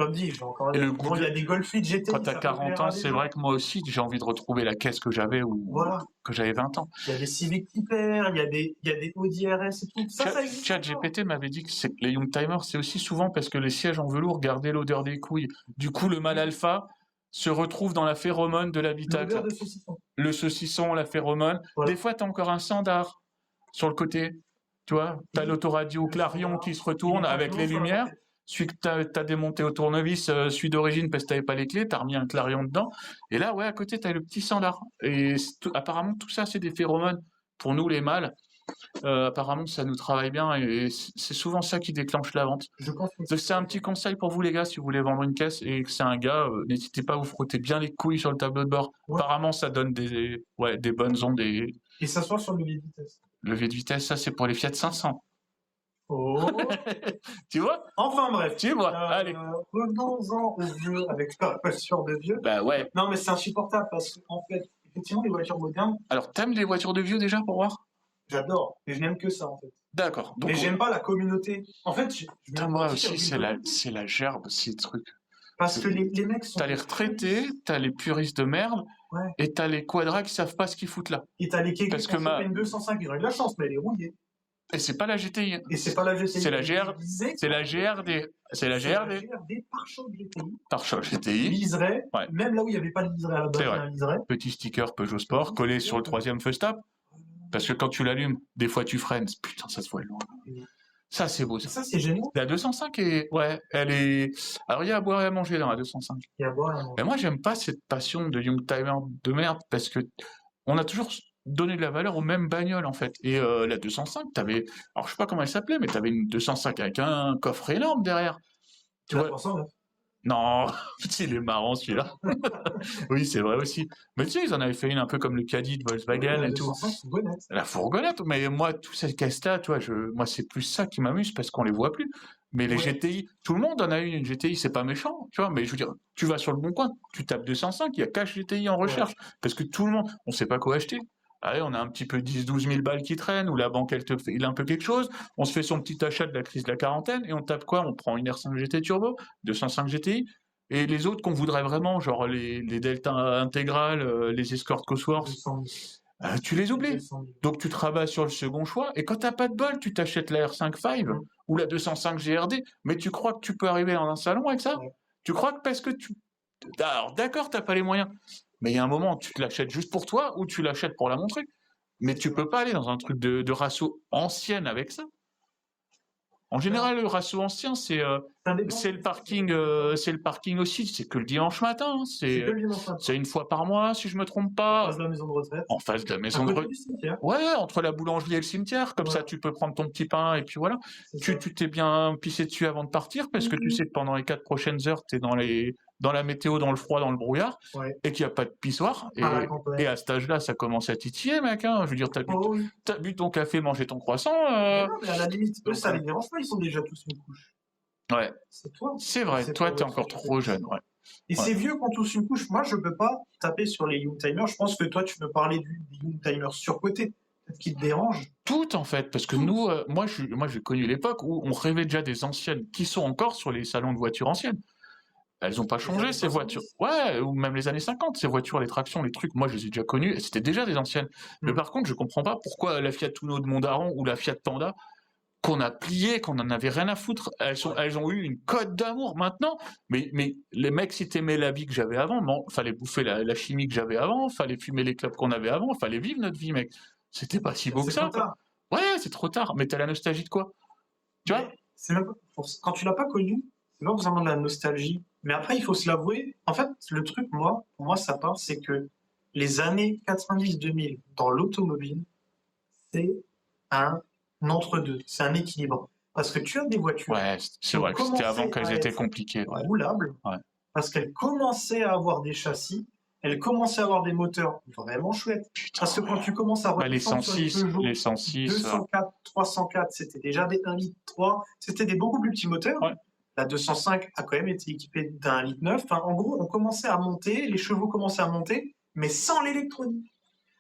Comme dit, j'ai encore Et le goût il y a des Golf 8 GTI. Quand t'as ça peut 40 plaire ans, à des c'est gens. vrai que moi aussi, j'ai envie de retrouver la caisse que j'avais ou Voilà. que j'avais 20 ans. Il y a des Civic Type-R, il y a des Audi RS et tout. Ça existe encore. ChatGPT m'avait dit que les Youngtimers, c'est aussi souvent parce que les sièges en velours gardaient l'odeur des couilles. Du coup, le mâle alpha se retrouve dans la phéromone de l'habitacle. L'odeur de saucisson. Le saucisson, la phéromone. Voilà. Des fois, t'as encore un standard sur le côté. Tu vois, t'as l'autoradio Clarion qui se retourne avec les lumières. Celui que t'as démonté au tournevis, celui d'origine parce que t'avais pas les clés, t'as remis un Clarion dedans. Et là, ouais, à côté, t'as le petit standard. Et apparemment, tout ça, c'est des phéromones. Pour nous, les mâles, apparemment, ça nous travaille bien et c'est souvent ça qui déclenche la vente. Je pense que Donc, c'est un petit conseil pour vous, les gars, si vous voulez vendre une caisse et que c'est un gars, n'hésitez pas à vous frotter bien les couilles sur le tableau de bord. Ouais. Apparemment, ça donne des bonnes ondes. Et s'asseoir sur le levier de vitesse. levier de vitesse, ça, c'est pour les Fiat 500. Oh. Tu vois? Enfin bref. Tu vois? Allez. Revenons-en aux vieux avec la voiture de vieux. Bah ouais. Non, mais c'est insupportable parce qu'en fait, effectivement, les voitures modernes, Alors, t'aimes les voitures de vieux déjà pour voir? j'adore. Et je n'aime que ça, en fait. D'accord. Donc, Mais j'aime pas la communauté. En fait, putain, moi aussi, c'est la gerbe, ces trucs. Parce que les mecs sont. T'as les retraités, t'as les puristes de merde, Ouais. et t'as les quadras qui savent pas ce qu'ils foutent là. Et t'as les kékés Parce qui que ont fait une 205, ils ont eu de la chance, mais elle est rouillée. Et c'est pas la GTI. Et c'est pas la GTI. C'est la GR. C'est la GRD. C'est la GRD. GRD pare-choc GTI. Pare-choc GTI. Liseré. Ouais. Même là où il n'y avait pas de liseré à la base, C'est il y vrai. a un liseré. Petit sticker Peugeot Sport collé sur le troisième feu stop. Parce que quand tu l'allumes, des fois tu freines. Putain, ça se voit loin. Ça, c'est beau, ça. Ça, c'est génial. La 205 elle est. Alors, il y a à boire et à manger dans la 205. Il y a à boire et à manger. Mais moi, j'aime pas cette passion de Youngtimer de merde parce que on a toujours donné de la valeur aux mêmes bagnoles, en fait. Et la 205, t'avais. Alors, je sais pas comment elle s'appelait, mais t'avais une 205 avec un coffre énorme derrière. Tu La vois? 309. Non, il est marrant celui-là. Oui, c'est vrai aussi. Mais tu sais, ils en avaient fait une un peu comme le Caddy de Volkswagen La et tout. 205, fourgonnette. La fourgonnette, mais moi, tous ces caisses-là, tu vois, moi, c'est plus ça qui m'amuse parce qu'on les voit plus. Mais les Ouais. GTI, tout le monde en a une GTI, c'est pas méchant, tu vois, mais je veux dire, tu vas sur le bon coin, tu tapes 205, il y a cash GTI en recherche, parce que tout le monde, on sait pas quoi acheter. Allez, on a un petit peu 10-12 000 balles qui traînent, ou la banque, il a un peu quelque chose, on se fait son petit achat de la crise de la quarantaine, et on tape quoi? On prend une R5 GT Turbo, 205 GTI, et les autres qu'on voudrait vraiment, genre les Delta intégrales, les Escort Cosworth, 200 tu les oublies. 200 000. Donc tu te rabats sur le second choix, et quand t'as pas de bol, tu t'achètes la R5 5 ou la 205 GRD, mais tu crois que tu peux arriver dans un salon avec ça? Ouais. Tu crois que parce que tu... Alors d'accord, t'as pas les moyens, mais il y a un moment, tu te l'achètes juste pour toi, ou tu l'achètes pour la montrer. Mais tu peux pas aller dans un truc de ratio ancienne avec ça. En général, le ratio ancien, c'est le parking aussi, c'est que le dimanche matin, hein, C'est que le dimanche matin. c'est une fois par mois, si je me trompe En pas, face de la maison de retraite. en face de la À maison de côté retraite. du cimetière. Ouais, entre la boulangerie et le cimetière, comme ça Voilà. tu peux prendre ton petit pain et puis voilà. C'est ça. Tu t'es bien pissé dessus avant de partir parce que tu sais que pendant les 4 prochaines heures, tu es dans la météo, dans le froid, dans le brouillard Ouais. et qu'il n'y a pas de pissoir. À la campagne. Et à cet âge-là, ça commence à titiller, mec. Hein. Je veux dire, Oh oui. t'as bu ton café, mangé ton croissant. Mais non, mais à la limite, eux, ça les dérange pas, ils sont déjà tous une couche. Ouais, C'est toi. c'est vrai. C'est Toi, pas t'es votre encore truc. trop jeune. Ouais. Et Ouais. ces vieux qui ont tous une couche, moi, je peux pas taper sur les Youngtimers. Je pense que toi, tu me parlais des Youngtimers surcotés. Peut-être qu'ils te dérangent. Tout en fait, parce que Tout. nous, moi j'ai connu l'époque où on rêvait déjà des anciennes qui sont encore sur les salons de voitures anciennes. Elles n'ont pas changé années ces voitures. 70. Ouais, ou même les années 50, ces voitures, les tractions, les trucs, moi je les ai déjà connues et c'était déjà des anciennes. Mais par contre, je comprends pas pourquoi la Fiat Uno de Mondaron ou la Fiat Panda, qu'on a plié, qu'on en avait rien à foutre, elles ont eu une cote d'amour maintenant. Mais les mecs, si t'aimais la vie que j'avais avant, fallait bouffer la chimie que j'avais avant, fallait fumer les clopes qu'on avait avant, fallait vivre notre vie, mec. C'était pas si beau que C'est ça. trop tard. Ouais, c'est trop tard. Mais t'as la nostalgie de quoi? Tu vois? Mais c'est même pas quand tu l'as pas connu, c'est pas forcément de la nostalgie. Mais après, il faut se l'avouer. En fait, le truc, pour moi, ça part, c'est que les années 90-2000 dans l'automobile, c'est un entre-deux, c'est un équilibre. Parce que tu as des voitures Ouais, c'est vrai que c'était avant qu'elles étaient compliquées. Ouais. roulables, Ouais. parce qu'elles commençaient à avoir des châssis, elles commençaient à avoir des moteurs vraiment chouettes. Parce que quand tu commences à Bah, les redescendre sur 106, Peugeot, les 106. 204, 304, c'était déjà des 1,3 litre, c'était des beaucoup plus petits moteurs. Ouais. La 205 a quand même été équipée d'un 1,9 litre. Enfin, en gros, on commençait à monter, les chevaux commençaient à monter, mais sans l'électronique.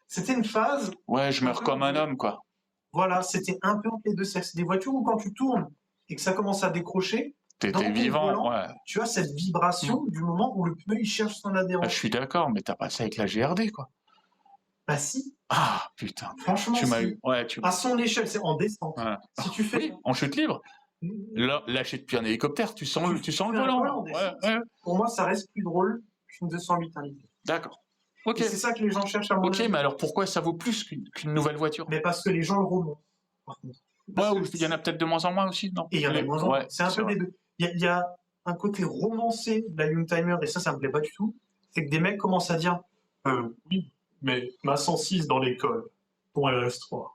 C'était une phase. Ouais, je meurs comme un homme, quoi. Voilà, c'était un peu entre les deux sexes. Des voitures où quand tu tournes et que ça commence à décrocher, T'étais Dans ton vivant, volant, ouais. tu as cette vibration du moment où le pneu il cherche son adhérent. Je suis d'accord, mais t'as pas ça avec la GRD, quoi. Bah si, Ah, putain. franchement, Tu m'as si. eu. Ouais, tu À son échelle, c'est en descente. ouais. Si tu fais Oui, en chute libre. Là, lâcher depuis un hélicoptère, tu sens le fais volant. un vol en Ouais, descente, ouais. pour moi, ça reste plus drôle qu'une 208 litre. D'accord. Ok. Et c'est ça que les gens cherchent à mon Ok, avis. mais alors pourquoi ça vaut plus qu'une nouvelle voiture? Mais parce que les gens le remontent, par contre. Ouais, Parce ou que il y en a peut-être de moins en moins aussi, non? Et il y en a de moins en moins. Ouais, C'est un peu vrai. des deux. Il y a un côté romancé de la Youngtimer, et ça me plaît pas du tout. C'est que des mecs commencent à dire oui, mais ma 106 dans l'école, pour LS3,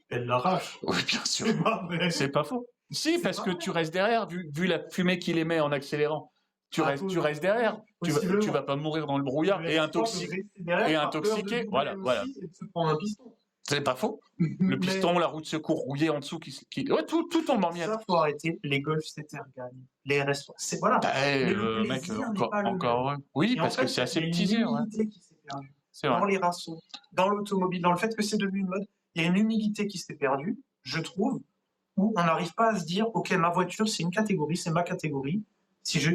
elle l'arrache. Oui, bien sûr. C'est pas vrai. C'est pas faux. Si, C'est parce pas que vrai. tu restes derrière, vu la fumée qu'il émet en accélérant. Tu restes derrière. Tu vas pas mourir dans le brouillard et intoxiqué. Voilà. Et de se prendre un piston. C'est pas faux. Le piston, la roue de secours rouillée en dessous, ouais, tout tombe en miettes. Ça, faut arrêter. Les Golf, c'était gagne. Les RS3, c'est voilà. Mais le mec, plaisir n'est pas le encore même. oui, Et parce en fait, que c'est assez il y a petit. une humilité qui s'est perdue. C'est Dans vrai. les rassos, dans l'automobile, dans le fait que c'est devenu une mode, il y a une humilité qui s'est perdue, je trouve, où on n'arrive pas à se dire, ok, ma voiture, c'est une catégorie, c'est ma catégorie. Si je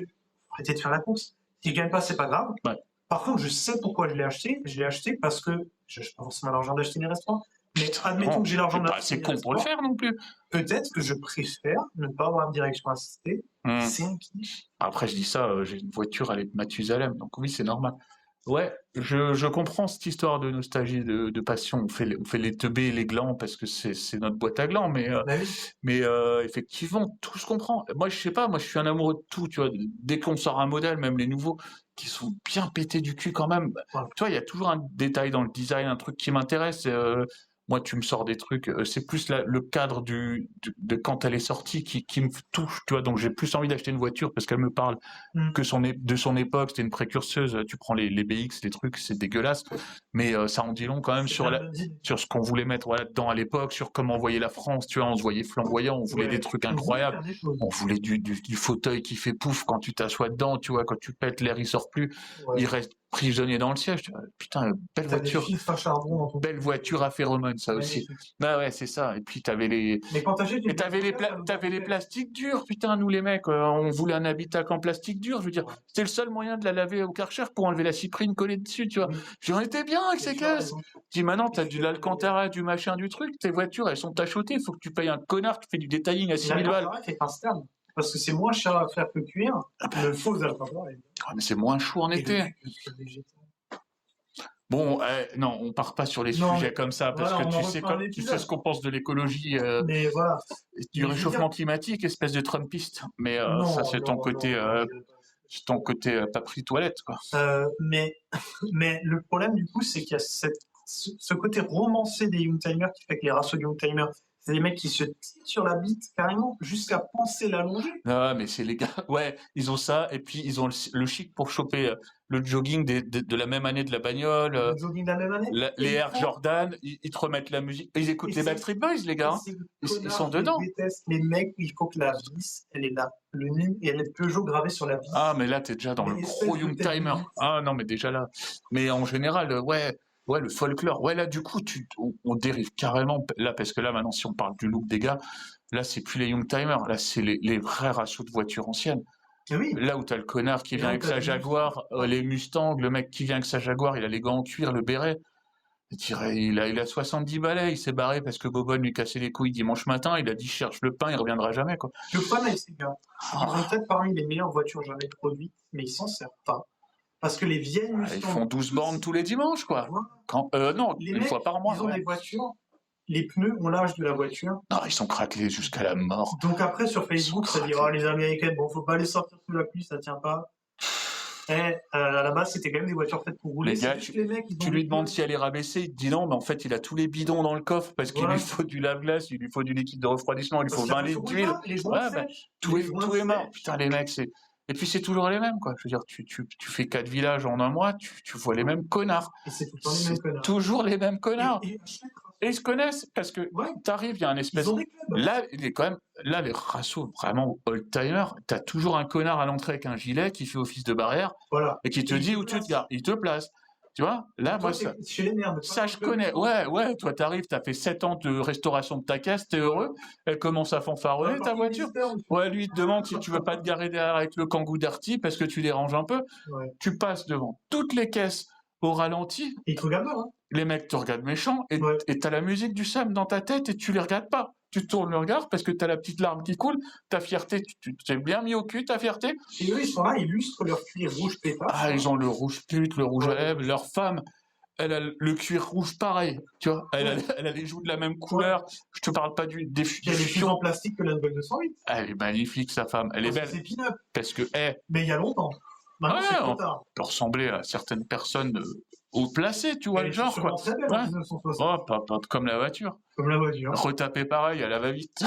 arrêtez de faire la course, si je gagne pas, c'est pas grave. Ouais. Par contre, je sais pourquoi je l'ai acheté. Je l'ai acheté parce que je n'ai pas forcément l'argent d'acheter une RS3. Mais admettons que j'ai l'argent d'acheter une RS3. C'est con pour le faire non plus. Peut-être que je préfère ne pas avoir de direction assistée. C'est un kiff. Après, je dis ça, j'ai une voiture, elle est de Mathusalem, donc oui, c'est normal. Ouais, je comprends cette histoire de nostalgie, de passion. On fait les teubés et les glands parce que c'est notre boîte à glands, mais effectivement, tout se comprend. Moi, je sais pas, moi, je suis un amoureux de tout, tu vois. Dès qu'on sort un modèle, même les nouveaux, qui sont bien pétés du cul quand même. Ouais. Tu vois, il y a toujours un détail dans le design, un truc qui m'intéresse. Moi, tu me sors des trucs, c'est plus le cadre de quand elle est sortie qui me touche, tu vois. Donc, j'ai plus envie d'acheter une voiture parce qu'elle me parle que de son époque. C'était une précurseuse. Tu prends les BX, les trucs, c'est dégueulasse. Mais ça en dit long quand même sur ce qu'on voulait mettre dedans à l'époque, sur comment on voyait la France. Tu vois, on se voyait flamboyant, on voulait des trucs incroyables. On voulait du fauteuil qui fait pouf quand tu t'assois dedans, tu vois, quand tu pètes, l'air il sort plus. Ouais. Il reste prisonnier dans le siège. Putain, belle voiture. Belle voiture à phéromones, ça aussi. Ah ouais, c'est ça. Et puis t'avais les. Mais quand t'avais les plastiques durs, putain, nous les mecs, on voulait un habitacle en plastique dur. Je veux dire, c'était le seul moyen de la laver au Karcher pour enlever la cyprine collée dessus, tu vois. J'en étais bien avec ces caisses. Je dis maintenant, t'as du l'Alcantara, du machin, du truc. Tes voitures, elles sont tachotées. Il faut que tu payes un connard qui fait du detailing à 6000 balles. Parce que c'est moins cher à faire que le cuir. Le faux Alcantara. Mais c'est moins chaud en été. Bon, non, on part pas sur les sujets comme ça, parce que tu sais ce qu'on pense de l'écologie, du réchauffement climatique, espèce de Trumpiste. Mais ça, c'est ton côté pas pris toilette, quoi. Mais le problème, du coup, c'est qu'il y a ce côté romancé des Youngtimers qui fait que les races de Youngtimers, c'est des mecs qui se tirent sur la bite carrément jusqu'à penser l'allonger. Ah, mais c'est les gars. Ouais, ils ont ça, et puis ils ont le chic pour choper le jogging de la même année de la bagnole. Le jogging de la même année. Les Air Jordan, ils te remettent la musique. Ils écoutent les Backstreet Boys, les gars. Ils sont dedans. Je déteste les mecs, il faut que la vis, elle est là. Le nid et elle est Peugeot gravée sur la vis. Ah, mais là, t'es déjà dans le gros Youngtimer. Ah, non, mais déjà là. Mais en général, ouais, le folklore. Ouais, là, du coup, on dérive carrément. Là, parce que là, maintenant, si on parle du look des gars, là, c'est plus les Youngtimers. Là, c'est les vrais rassauts de voitures anciennes. Oui. Là où t'as le connard qui vient avec sa Jaguar, les Mustangs, le mec qui vient avec sa Jaguar, il a les gants en cuir, le béret. Il a 70 balais, il s'est barré parce que Bobonne lui cassait les couilles dimanche matin, il a dit cherche le pain, il reviendra jamais, quoi. Je connais ces gars. Ils ont peut-être parmi les meilleures voitures jamais produites, mais ils s'en servent pas. Parce que les vieilles Mustangs... Ils font 12 bornes tous les dimanches, quoi. Non, une fois par mois. Ils ont des voitures, les pneus ont l'âge de la voiture. Non, ils sont craquelés jusqu'à la mort. Donc après, sur Facebook, ça dira les Américaines, bon, faut pas les sortir sous la pluie, ça tient pas. À la base, c'était quand même des voitures faites pour rouler. Les gars, tu lui demandes si elle est rabaissée, il te dit non, mais en fait, il a tous les bidons dans le coffre parce qu'il lui faut du lave-glace, il lui faut du liquide de refroidissement, il lui faut 20 litres d'huile. Tout est mort. Putain, les mecs, c'est... Et puis c'est toujours les mêmes, quoi. Je veux dire, tu fais 4 villages en un mois, tu vois les mêmes connards. Et c'est tout le temps les mêmes connards. Toujours les mêmes connards. Et ils se connaissent parce que t'arrives, il y a un espèce. Là, il est quand même. Là, les rassos vraiment old-timer, t'as toujours un connard à l'entrée avec un gilet qui fait office de barrière et qui te dit où tu te gares. Il te place. Tu vois? Là, Toi, moi, ça, t'es chez les merdes. ça, je connais. Ouais, ouais, toi, t'arrives, t'as fait 7 ans de restauration de ta caisse, t'es heureux. Elle commence à fanfaronner, ta voiture. Ouais, lui, il te demande si tu veux pas te garer derrière avec le Kangoo Darty parce que tu déranges un peu. Ouais. Tu passes devant toutes les caisses au ralenti. Et ils te regardent pas, hein. Les mecs te regardent méchant et Ouais. t'as la musique du Sam dans ta tête et tu les regardes pas. Tu tournes le regard parce que t'as la petite larme qui coule, ta fierté, tu t'es bien mis au cul, ta fierté. Et eux, ils sont là, ils lustrent leur cuir rouge pétasse. Ah, ils ont le rouge pute, le rouge à Ouais. lèvres, leur femme, elle a le cuir rouge pareil, tu vois, elle a les joues de la même couleur. Je te parle pas des Il y a des fions. cheveux en plastique que la nouvelle 208. Elle est magnifique, sa femme, elle est belle. C'est pin-up. Parce que, Mais il y a longtemps. Maintenant, ouais, c'est trop on tard. peut ressembler à certaines personnes haut placées, tu vois, Elle le est genre, quoi. sûrement très belle en Ouais. 1960. Oh, pas comme la voiture. Comme la voiture. Retaper pareil, à la va-vite,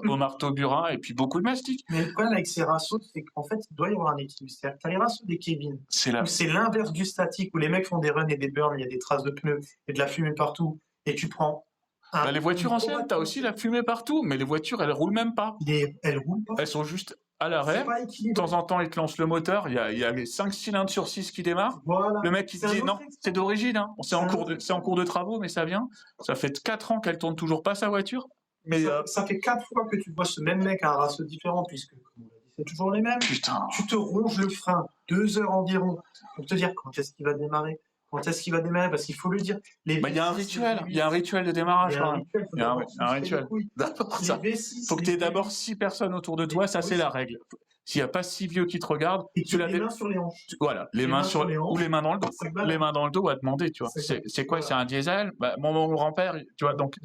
au marteau burin, et puis beaucoup de mastic. Mais le problème avec ces rassos, c'est qu'en fait, il doit y avoir un équilibre. C'est-à-dire que t'as les rassos des Kevin, C'est là. où c'est l'inverse du statique, où les mecs font des runs et des burns, il y a des traces de pneus et de la fumée partout, et tu prends Bah, les voitures anciennes, t'as aussi la fumée partout, mais les voitures, elles roulent même pas. Elles roulent pas. Elles sont juste à l'arrêt. C'est pas De équilibré. temps en temps, ils te lancent le moteur, il y a les 5 cylindres sur 6 qui démarrent. Voilà. Le mec, il te C'est un dit autre non, exemple. c'est d'origine, hein. C'est en un cours de travaux, mais ça vient. Ça fait 4 ans qu'elle tourne toujours pas sa voiture. Mais Ça fait 4 fois que tu vois ce même mec à un raceau différent, puisque, comme on l'a dit, c'est toujours les mêmes. putain. Tu te ronges le frein 2 heures environ pour te dire quand est-ce qu'il va démarrer. Quand est-ce qu'il va démarrer? Parce qu'il faut le dire. Bah, il y a un rituel, il y a un rituel de démarrage quand même. Il y a un rituel. D'abord ça. Faut que tu aies d'abord 6 personnes autour de toi, ça c'est la règle. S'il n'y a pas 6 vieux qui te regardent, et tu as les mains sur les hanches. Voilà, les mains sur les hanches, ou les mains dans le dos. Les mains dans le dos à demander, tu vois. C'est quoi? C'est un diesel? Bah, mon grand-père, tu vois. Donc,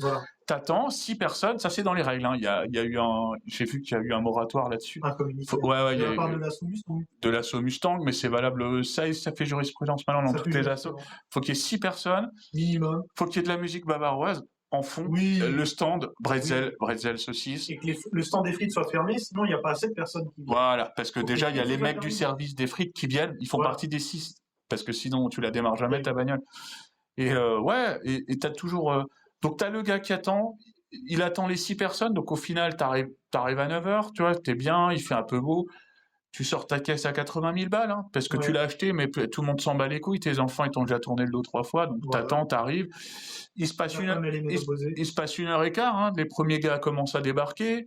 t'attends 6 personnes, ça c'est dans les règles. Hein. Il y a eu j'ai vu qu'il y a eu un moratoire là-dessus. Un communiqué. Ouais, il y a eu de l'assaut Mustang, mais c'est valable. Ça fait jurisprudence maintenant dans toutes les assauts. Faut qu'il y ait 6 personnes. Minimum. Faut qu'il y ait de la musique bavaroise en fond. Oui. Le stand, bretzel saucisse. Et que le stand des frites soit fermé, sinon il n'y a pas assez de personnes qui viennent. Voilà, parce que déjà, il y a les mecs du service des frites qui viennent, ils font partie des 6. Parce que sinon, tu la démarres jamais, ta bagnole. Et ouais, et t'as toujours. Donc, t'as le gars qui attend, il attend les 6 personnes, donc au final, t'arrives à 9h, tu vois, t'es bien, il fait un peu beau. Tu sors ta caisse à 80 000 balles, hein, parce que tu l'as acheté, mais tout le monde s'en bat les couilles. Tes enfants, ils t'ont déjà tourné le dos 3 fois, donc t'attends, t'arrives. Il se passe 1h15, hein, les premiers gars commencent à débarquer.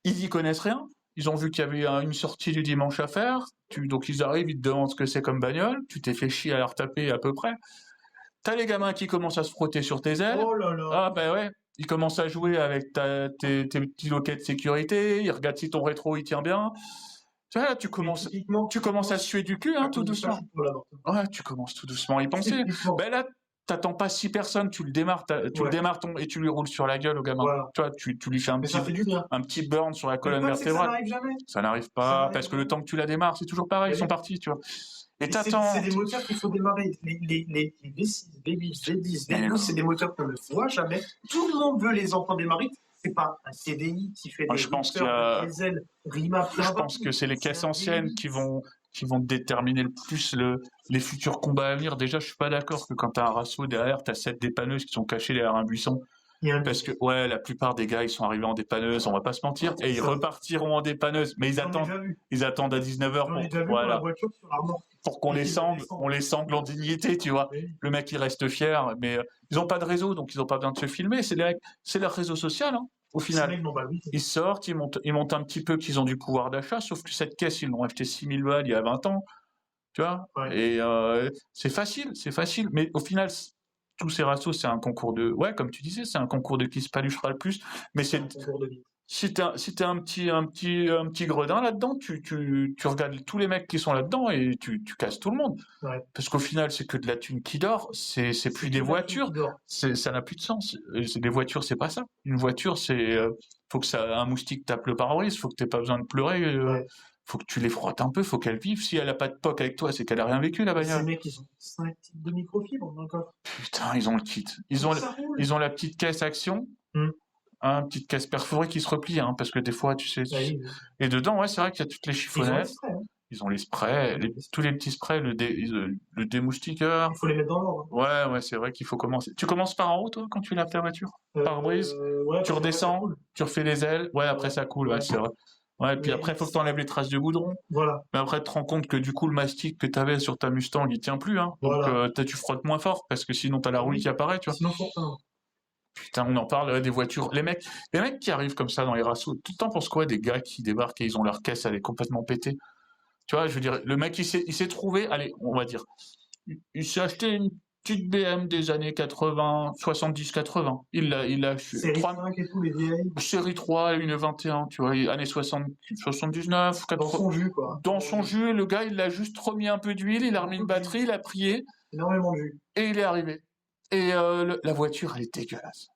Ils y connaissent rien. Ils ont vu qu'il y avait une sortie du dimanche à faire. Donc ils arrivent, ils te demandent ce que c'est comme bagnole. Tu t'es fait chier à la retaper à peu près. T'as les gamins qui commencent à se frotter sur tes ailes. Oh là là. Ah bah ouais. Ils commencent à jouer avec tes petits loquets de sécurité. Ils regardent si ton rétro il tient bien. Tu vois, là, tu commences à suer du cul, hein, tout doucement. Ouais, tu commences tout doucement à y penser. Ben là, t'attends pas 6 personnes, tu le démarres, et tu lui roules sur la gueule au gamin. Voilà. Tu vois, tu lui fais un petit burn sur la colonne vertébrale. Ça n'arrive jamais. Ça n'arrive pas, parce que le temps que tu la démarres, c'est toujours pareil, ils sont partis, tu vois. Et t'attends. C'est des moteurs qu'il faut démarrer. Les V6, V8, V10, V12, c'est des moteurs qu'on ne voit jamais. Tout le monde veut les entendre démarrer. C'est pas un CDI qui fait des moteurs diesel, Rima. Je pense que c'est les caisses anciennes qui vont déterminer le plus les futurs combats à venir. Déjà, je suis pas d'accord que quand t'as un rasso derrière, t'as 7 dépanneuses qui sont cachées derrière un buisson. Parce que, ouais, la plupart des gars, ils sont arrivés en dépanneuse, on va pas se mentir, et ils repartiront en dépanneuse, mais ils attendent à 19h pour qu'on les sangle en dignité, tu vois. Oui. Le mec, il reste fier, mais ils ont pas de réseau, donc ils ont pas besoin de se filmer, c'est leur réseau social, hein, au final. Ils sortent, ils montent un petit peu qu'ils ont du pouvoir d'achat, sauf que cette caisse, ils l'ont acheté 6 000 balles il y a 20 ans, tu vois. Ouais. Et c'est facile, mais au final, tous ces rassos, c'est un concours de... Ouais, comme tu disais, c'est un concours de qui se paluchera le plus. Mais c'est... Si t'es un petit gredin là-dedans, tu regardes tous les mecs qui sont là-dedans et tu casses tout le monde. Ouais. Parce qu'au final, c'est que de la thune qui dort, c'est plus des voitures. Ça n'a plus de sens. Des voitures, c'est pas ça. Une voiture, c'est... faut que un moustique tape le pare-brise, faut que t'aies pas besoin de pleurer. Ouais. Faut que tu les frottes un peu, faut qu'elle vive. Si elle a pas de POC avec toi, c'est qu'elle a rien vécu, la bagnole. Ces mecs, ils ont 5 types de microfibre encore. Putain, ils ont le kit. Ils ont la petite caisse action. Une petite caisse perforée qui se replie, hein, parce que des fois, tu sais... Et dedans, ouais, c'est vrai qu'il y a toutes les chiffonnettes. Ils ont les sprays, tous les petits sprays, le démoustiqueur. Il faut les mettre dans l'ordre. Ouais, c'est vrai qu'il faut commencer. Tu commences par en haut, toi, quand tu laves ta voiture? Pare-brise? Ouais, tu redescends, tu refais les ailes. Ouais, après ça coule, ouais, c'est vrai. Ouais, et puis Mais après, il faut que tu enlèves les traces de goudron. voilà, Mais après, tu te rends compte que du coup, le mastic que tu avais sur ta Mustang, il tient plus. Hein. Donc, voilà. tu frottes moins fort parce que sinon, tu as la rouille qui apparaît, tu vois. Sinon, faut pas. Putain, on en parle des voitures. Les mecs qui arrivent comme ça dans les rassos, tout le temps pour quoi des gars qui débarquent et ils ont leur caisse, elle est complètement pétée. Tu vois, je veux dire, le mec, il s'est trouvé, allez, on va dire, il s'est acheté une petite BM des années 80, 70-80. Il a Série 5 et tout, les vieilles. série 3 et une 21, tu vois, années 60, 79, Dans 80. son jus, quoi. Dans son jus, le gars, il a juste remis un peu d'huile, il a remis une batterie, il a prié, Énormément de jus. et il est arrivé. Et la voiture, elle est dégueulasse.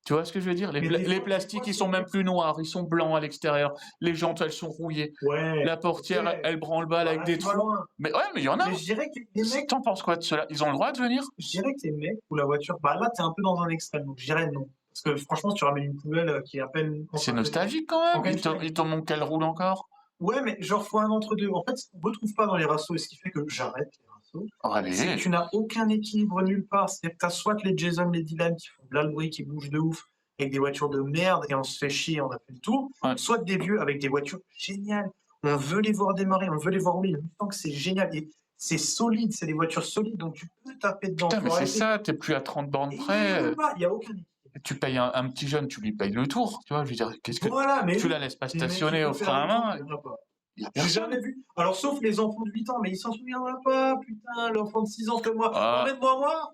Tu vois ce que je veux dire? Les plastiques, ils sont même plus noirs, ils sont blancs à l'extérieur. Les jantes, elles sont rouillées. Ouais. La portière, Ouais. elle branle-balle avec Voilà, des tu vas trous. loin. Mais ouais, mais il y en a. Mais je dirais que les mecs, T'en penses quoi de cela? Ils ont le droit de venir? je dirais que les mecs ou la voiture, bah là, t'es un peu dans un extrême, donc je dirais non. Parce que franchement, si tu ramènes une poubelle qui est à peine. C'est nostalgique quand même. Organique. Ils t'en montrent qu'elle roule encore. Ouais, mais genre, faut un entre-deux. En fait, on ne retrouve pas dans les rassos, et ce qui fait que j'arrête les rassos. Oh, C'est que allez. tu n'as aucun équilibre nulle part. C'est-à-dire que t'as soit les Jason, les Dylan qui font de là le bruit, qui bougent de ouf, avec des voitures de merde, et on se fait chier, on a fait le tour. Ouais. Soit des vieux avec des voitures géniales. On veut les voir démarrer, on veut les voir rouler. Le Mustang, c'est génial. Et c'est solide, c'est des voitures solides, donc tu peux taper dedans. Putain, mais Faut c'est arrêter. ça, t'es plus à 30 bornes Et près. il n'y a aucun équilibre. Tu payes un petit jeune, tu lui payes le tour. Tu vois, je veux dire, qu'est-ce que. Voilà, mais Tu oui. la laisses pas Les mecs qui stationner au peuvent frein à faire main. le tour, il y en a pas. Il y a J'ai personne. jamais vu. Alors, sauf les enfants de 8 ans, mais ils s'en souviendront pas, putain, l'enfant de 6 ans comme moi. Ah. Emmène-moi, moi.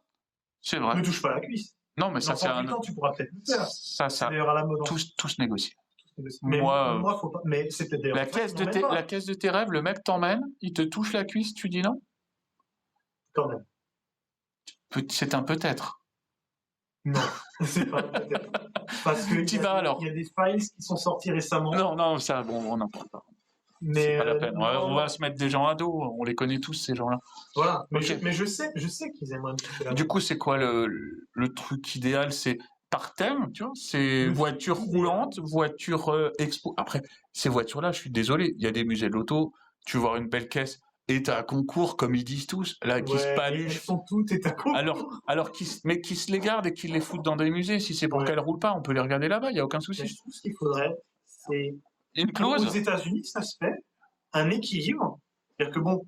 C'est Ne vrai. touche pas la cuisse. Non, mais ça, c'est L'enfant de un. 8 ans, tu pourras peut-être le faire. Ça, C'est d'ailleurs à la mode. tout se négocie. Mais Moi, moi, faut pas. Mais c'est peut-être d'ailleurs. La caisse de tes rêves, le mec t'emmène, il te touche la cuisse, tu dis non? Quand même. C'est un peut-être. Non, c'est pas peut-être. Parce que T'y vas alors. il y a des files qui sont sortis récemment. Non, ça, bon, on n'en parle pas. Mais C'est pas la peine. non, On va se mettre des gens à dos, on les connaît tous, ces gens-là. Voilà. Mais, Ok. je sais qu'ils aimeraient me toucher la Du coup, c'est quoi le truc idéal? C'est par thème, tu vois? C'est Le voiture truc idéal. roulante, voiture expo. Après, ces voitures-là, je suis désolé, il y a des musées de l'auto, tu vois une belle caisse, et t'as un concours, comme ils disent tous, là, qui se Elles paluchent. sont toutes et t'as compris. Alors qui se les gardent et qui les foutent dans des musées. Si c'est pour Ouais. qu'elles roulent pas, on peut les regarder là-bas, il n'y a aucun Mais souci. je trouve ce qu'il faudrait, c'est. Une Aux clause? États-Unis, ça se fait, un équilibre. C'est-à-dire que bon,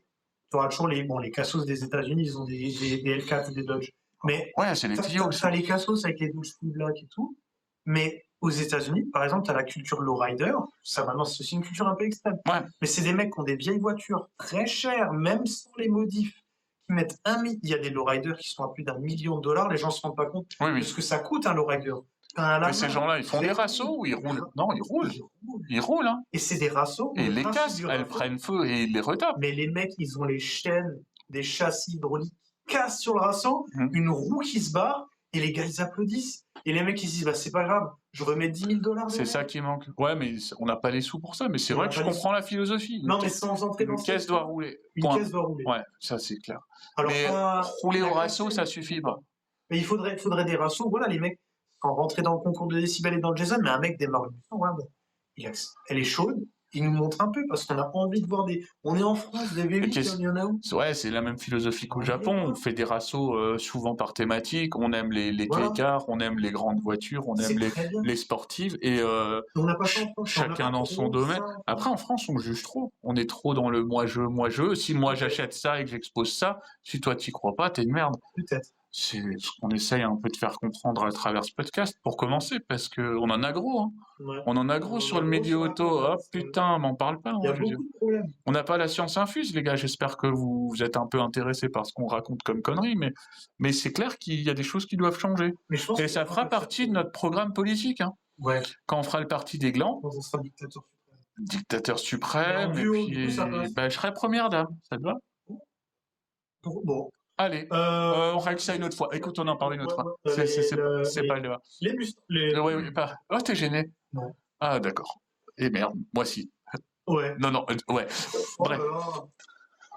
tu auras toujours les cassos des États-Unis, ils ont des L4 et des Dodge. Mais Ouais, c'est les tuyaux. t'as les cassos avec les douches full black et tout. Mais aux États-Unis, par exemple, tu as la culture lowrider. Ça, maintenant, c'est aussi une culture un peu extrême. Ouais. Mais c'est des mecs qui ont des vieilles voitures très chères, même sans les modifs, qui mettent il y a des lowriders qui sont à plus d'1 million de dollars. Les gens se rendent pas compte Oui. de ce que ça coûte un lowrider. Mais ces gens-là, ils font des rassos ou ils roulent? Non, ils roulent. Ils roulent, hein. Et c'est des rassos. Et le les principe casses, du elles rasso- prennent feu et ils les retapent. Mais les mecs, ils ont les chaînes des châssis hydrauliques qui cassent sur le rasso, une roue qui se barre, et les gars, ils applaudissent. Et les mecs, ils se disent, bah, c'est pas grave, je remets 10 000 dollars. C'est ça qui manque. Ouais, mais on n'a pas les sous pour ça. Mais c'est On vrai n'a que je pas les comprends la philosophie. Non, mais sans entrer dans Une ce caisse doit rouler. Une Point. caisse doit rouler. Ouais, ça c'est clair. Alors, Mais rouler au rasso, ça suffit pas. Mais il faudrait des rassos. Voilà, les mecs, quand rentrer dans le concours de décibels et dans le Jason, mais un mec démarre une Mustang, ouais, bon, elle est chaude. Il nous montre un peu parce qu'on a envie de voir des. On est en France, des V8, il y en a où? Ouais, c'est la même philosophie qu'au Japon. On fait des rassos souvent par thématique. On aime les Voilà. cars, on aime les grandes voitures, on aime les sportives. Et On n'a pas ça en France. chacun dans son domaine. Après, en France, on juge trop. On est trop dans le moi-je. Si moi j'achète ça et que j'expose ça, si toi t'y crois pas, t'es une merde. Peut-être. C'est ce qu'on essaye un peu de faire comprendre à travers ce podcast pour commencer, parce qu'on en a gros. Hein. Ouais. On en a gros sur le média auto. Oh putain, m'en parle pas. Il y a hein, je veux beaucoup dire. de problèmes. On n'a pas la science infuse, les gars. J'espère que vous êtes un peu intéressés par ce qu'on raconte comme conneries, mais c'est clair qu'il y a des choses qui doivent changer. Mais je pense Et que ça fera partie de notre programme politique. Hein. Ouais. Quand on fera le parti des glands, Quand on sera dictateur suprême, Mais en et duo, puis du coup, ça passe. je serai première dame. Ça te va? Bon. Allez, on règle ça une autre fois. Écoute, on en parle une autre fois. C'est pas le débat. Oui, pas. Oh, t'es gêné? Non. Ah, d'accord. Et merde, moi si. Ouais. Non, ouais. Bref. Oh là là.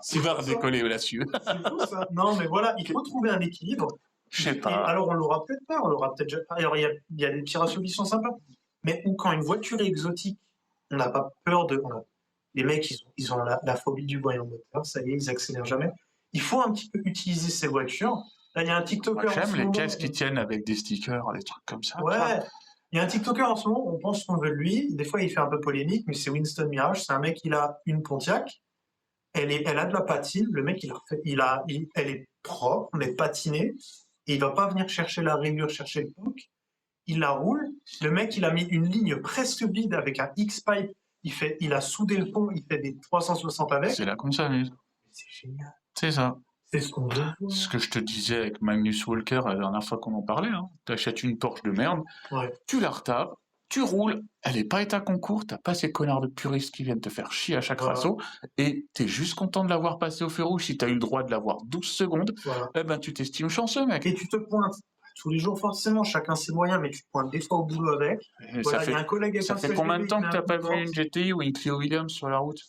Tu vas redécoller là-dessus. C'est fou, ça. Non, mais voilà, il faut trouver un équilibre. Je sais Et pas. alors, on l'aura peut-être pas, on l'aura peut-être déjà. Alors, il y a des petits ratios qui sont sympas. Mais où, quand une voiture est exotique, on n'a pas peur de. Les mecs, ils ont la phobie du voyant moteur, ça y est, ils accélèrent jamais. Il faut un petit peu utiliser ces voitures. Là, il y a un TikToker. Moi, j'aime les caisses qui tiennent avec des stickers, des trucs comme ça. Ouais. Il y a un TikToker en ce moment, on pense qu'on veut de lui. Des fois, il fait un peu polémique, mais c'est Winston Mirage. C'est un mec, il a une Pontiac. Elle a de la patine. Le mec, elle est propre, mais patinée. Et il va pas venir chercher la rayure, chercher le poke. Il la roule. Le mec, il a mis une ligne presque vide avec un X-pipe. Il a soudé le pont. Il fait des 360 avec. C'est là qu'on s'amuse. C'est génial. C'est ça. C'est ce qu'on veut voir. Ce que je te disais avec Magnus Walker la dernière fois qu'on en parlait, hein. T'achètes une Porsche de merde, Ouais. tu la retapes, tu roules, elle est pas état concours, t'as pas ces connards de puristes qui viennent te faire chier à chaque Voilà. rasso, et t'es juste content de l'avoir passé au feu rouge. Si t'as eu le droit de l'avoir 12 secondes, Voilà. eh ben tu t'estimes chanceux, mec. Et tu te pointes tous les jours, forcément, chacun ses moyens, mais tu te pointes des fois au boulot avec. Et Voilà, il y a un collègue avec ça un fait combien de CHDV, temps il que met t'as un pas coup vu de une GTI ou une Clio Williams sur la route?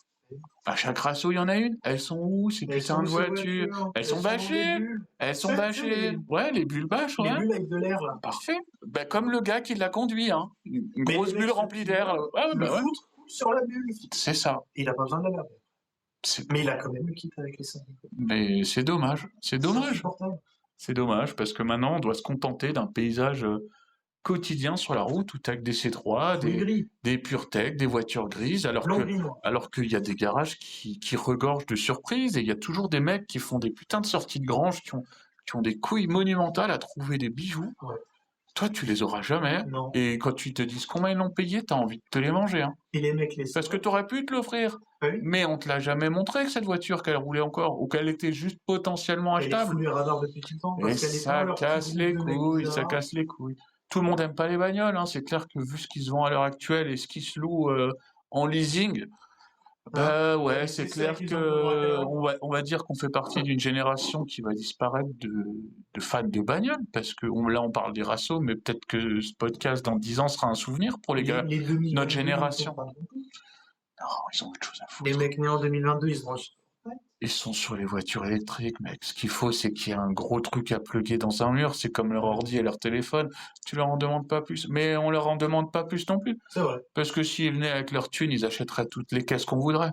À chaque rasso, il y en a une. Elles sont où, ces Elles putains sont de où, ces voitures? voitures Elles sont dans des bâchées. bulles. Elles sont C'est bâchées. Ouais, les bulles bâches, Les ouais. bulles avec de l'air, là. Parfait. Bah, comme le gars qui l'a conduit, hein. Une Mais grosse le mec bulle se remplie tire, d'air. Ouais, le bah ouais. foutre sur la bulle. C'est ça. Et il a pas besoin de la laver. C'est- Mais il a quand même le kit avec les 5. Mais c'est dommage. C'est dommage. insupportable. C'est dommage parce que maintenant, on doit se contenter d'un paysage quotidien sur la route où t'as que des C3, Tout est gris. des PureTech, des voitures grises, Blanc gris, moi. alors qu'il y a des garages qui regorgent de surprises et il y a toujours des mecs qui font des putains de sorties de grange qui ont des couilles monumentales à trouver des bijoux. Ouais. Toi, tu les auras jamais. Non. Et quand tu te dis combien ils l'ont payé, t'as envie de te les manger, hein. Et les mecs, les Parce que t'aurais pu te l'offrir. Oui. Mais on te l'a jamais montré que cette voiture, qu'elle roulait encore, ou qu'elle était juste potentiellement Et les achetable. fous les radars depuis tout le temps. Et Parce qu'elle est ça pas leur casse petit les groupe de mecs couilles, ça bizarres. casse les couilles. Tout le monde aime pas les bagnoles, hein. C'est clair que vu ce qui se vend à l'heure actuelle et ce qui se loue en leasing, bah ouais, c'est c'est ça clair qu'ils ont que pour on va dire qu'on fait partie d'une génération qui va disparaître de fans de bagnoles, parce que là on parle des rassos, mais peut-être que ce podcast dans 10 ans sera un souvenir pour les gars, Les 2022, notre ils génération. sont pas non plus. Non, ils ont autre chose à foutre. Les mecs nés en 2022, ils sont Ils sont sur les voitures électriques, mec. Ce qu'il faut, c'est qu'il y ait un gros truc à plugger dans un mur. C'est comme leur ordi et leur téléphone. Tu leur en demandes pas plus. Mais on leur en demande pas plus non plus. C'est vrai. Parce que s'ils venaient avec leur thune, ils achèteraient toutes les caisses qu'on voudrait.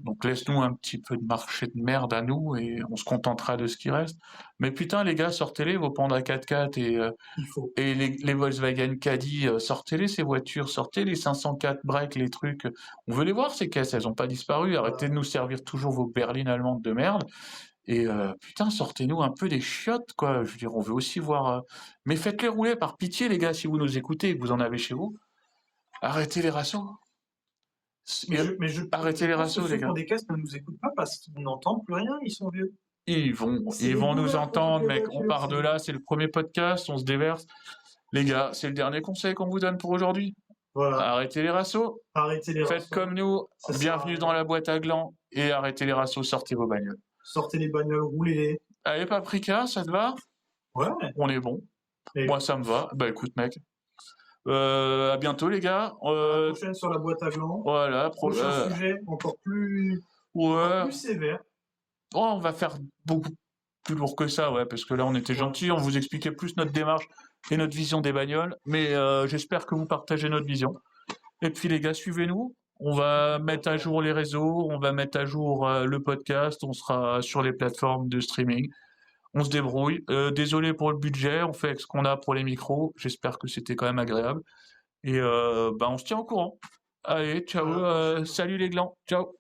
Donc laisse-nous un petit peu de marché de merde à nous et on se contentera de ce qui reste. Mais putain, les gars, sortez-les vos Panda 4x4 Il faut. et les Volkswagen Caddy, sortez-les ces voitures, sortez les 504 break, les trucs. On veut les voir ces caisses, elles ont pas disparu. Arrêtez de nous servir toujours vos berlines allemandes de merde. Et putain, sortez-nous un peu des chiottes, quoi. Je veux dire, on veut aussi voir. Mais faites-les rouler par pitié, les gars, si vous nous écoutez et que vous en avez chez vous. Arrêtez les rassos. Arrêtez les rassos, les gars. Ceux des casques ne nous écoutent pas parce qu'ils n'entendent plus rien, ils sont vieux. Ils vont nous entendre, mec. On part de là, c'est le premier podcast, on se déverse. Les gars, c'est le dernier conseil qu'on vous donne pour aujourd'hui. Voilà. Arrêtez les rassos. Arrêtez les Faites rassos. comme nous. Ça sert à Bienvenue rien. dans la boîte à glands. Et arrêtez les rassos, sortez vos bagnoles. Sortez les bagnoles, roulez-les. Allez, Paprika, ça te va? Ouais. On est bon. Et Moi, ça me va. Bah écoute, mec. À bientôt, les gars. à la prochaine sur la boîte à glands. Voilà. Prochain sujet encore plus sévère. Oh, on va faire beaucoup plus lourd que ça, ouais, parce que là, on était gentils, on vous expliquait plus notre démarche et notre vision des bagnoles, mais j'espère que vous partagez notre vision. Et puis, les gars, suivez-nous. On va mettre à jour les réseaux, on va mettre à jour le podcast, on sera sur les plateformes de streaming. On se débrouille. Désolé pour le budget, on fait avec ce qu'on a pour les micros. J'espère que c'était quand même agréable. Et on se tient au courant. Allez, ciao. Salut les glands. Ciao.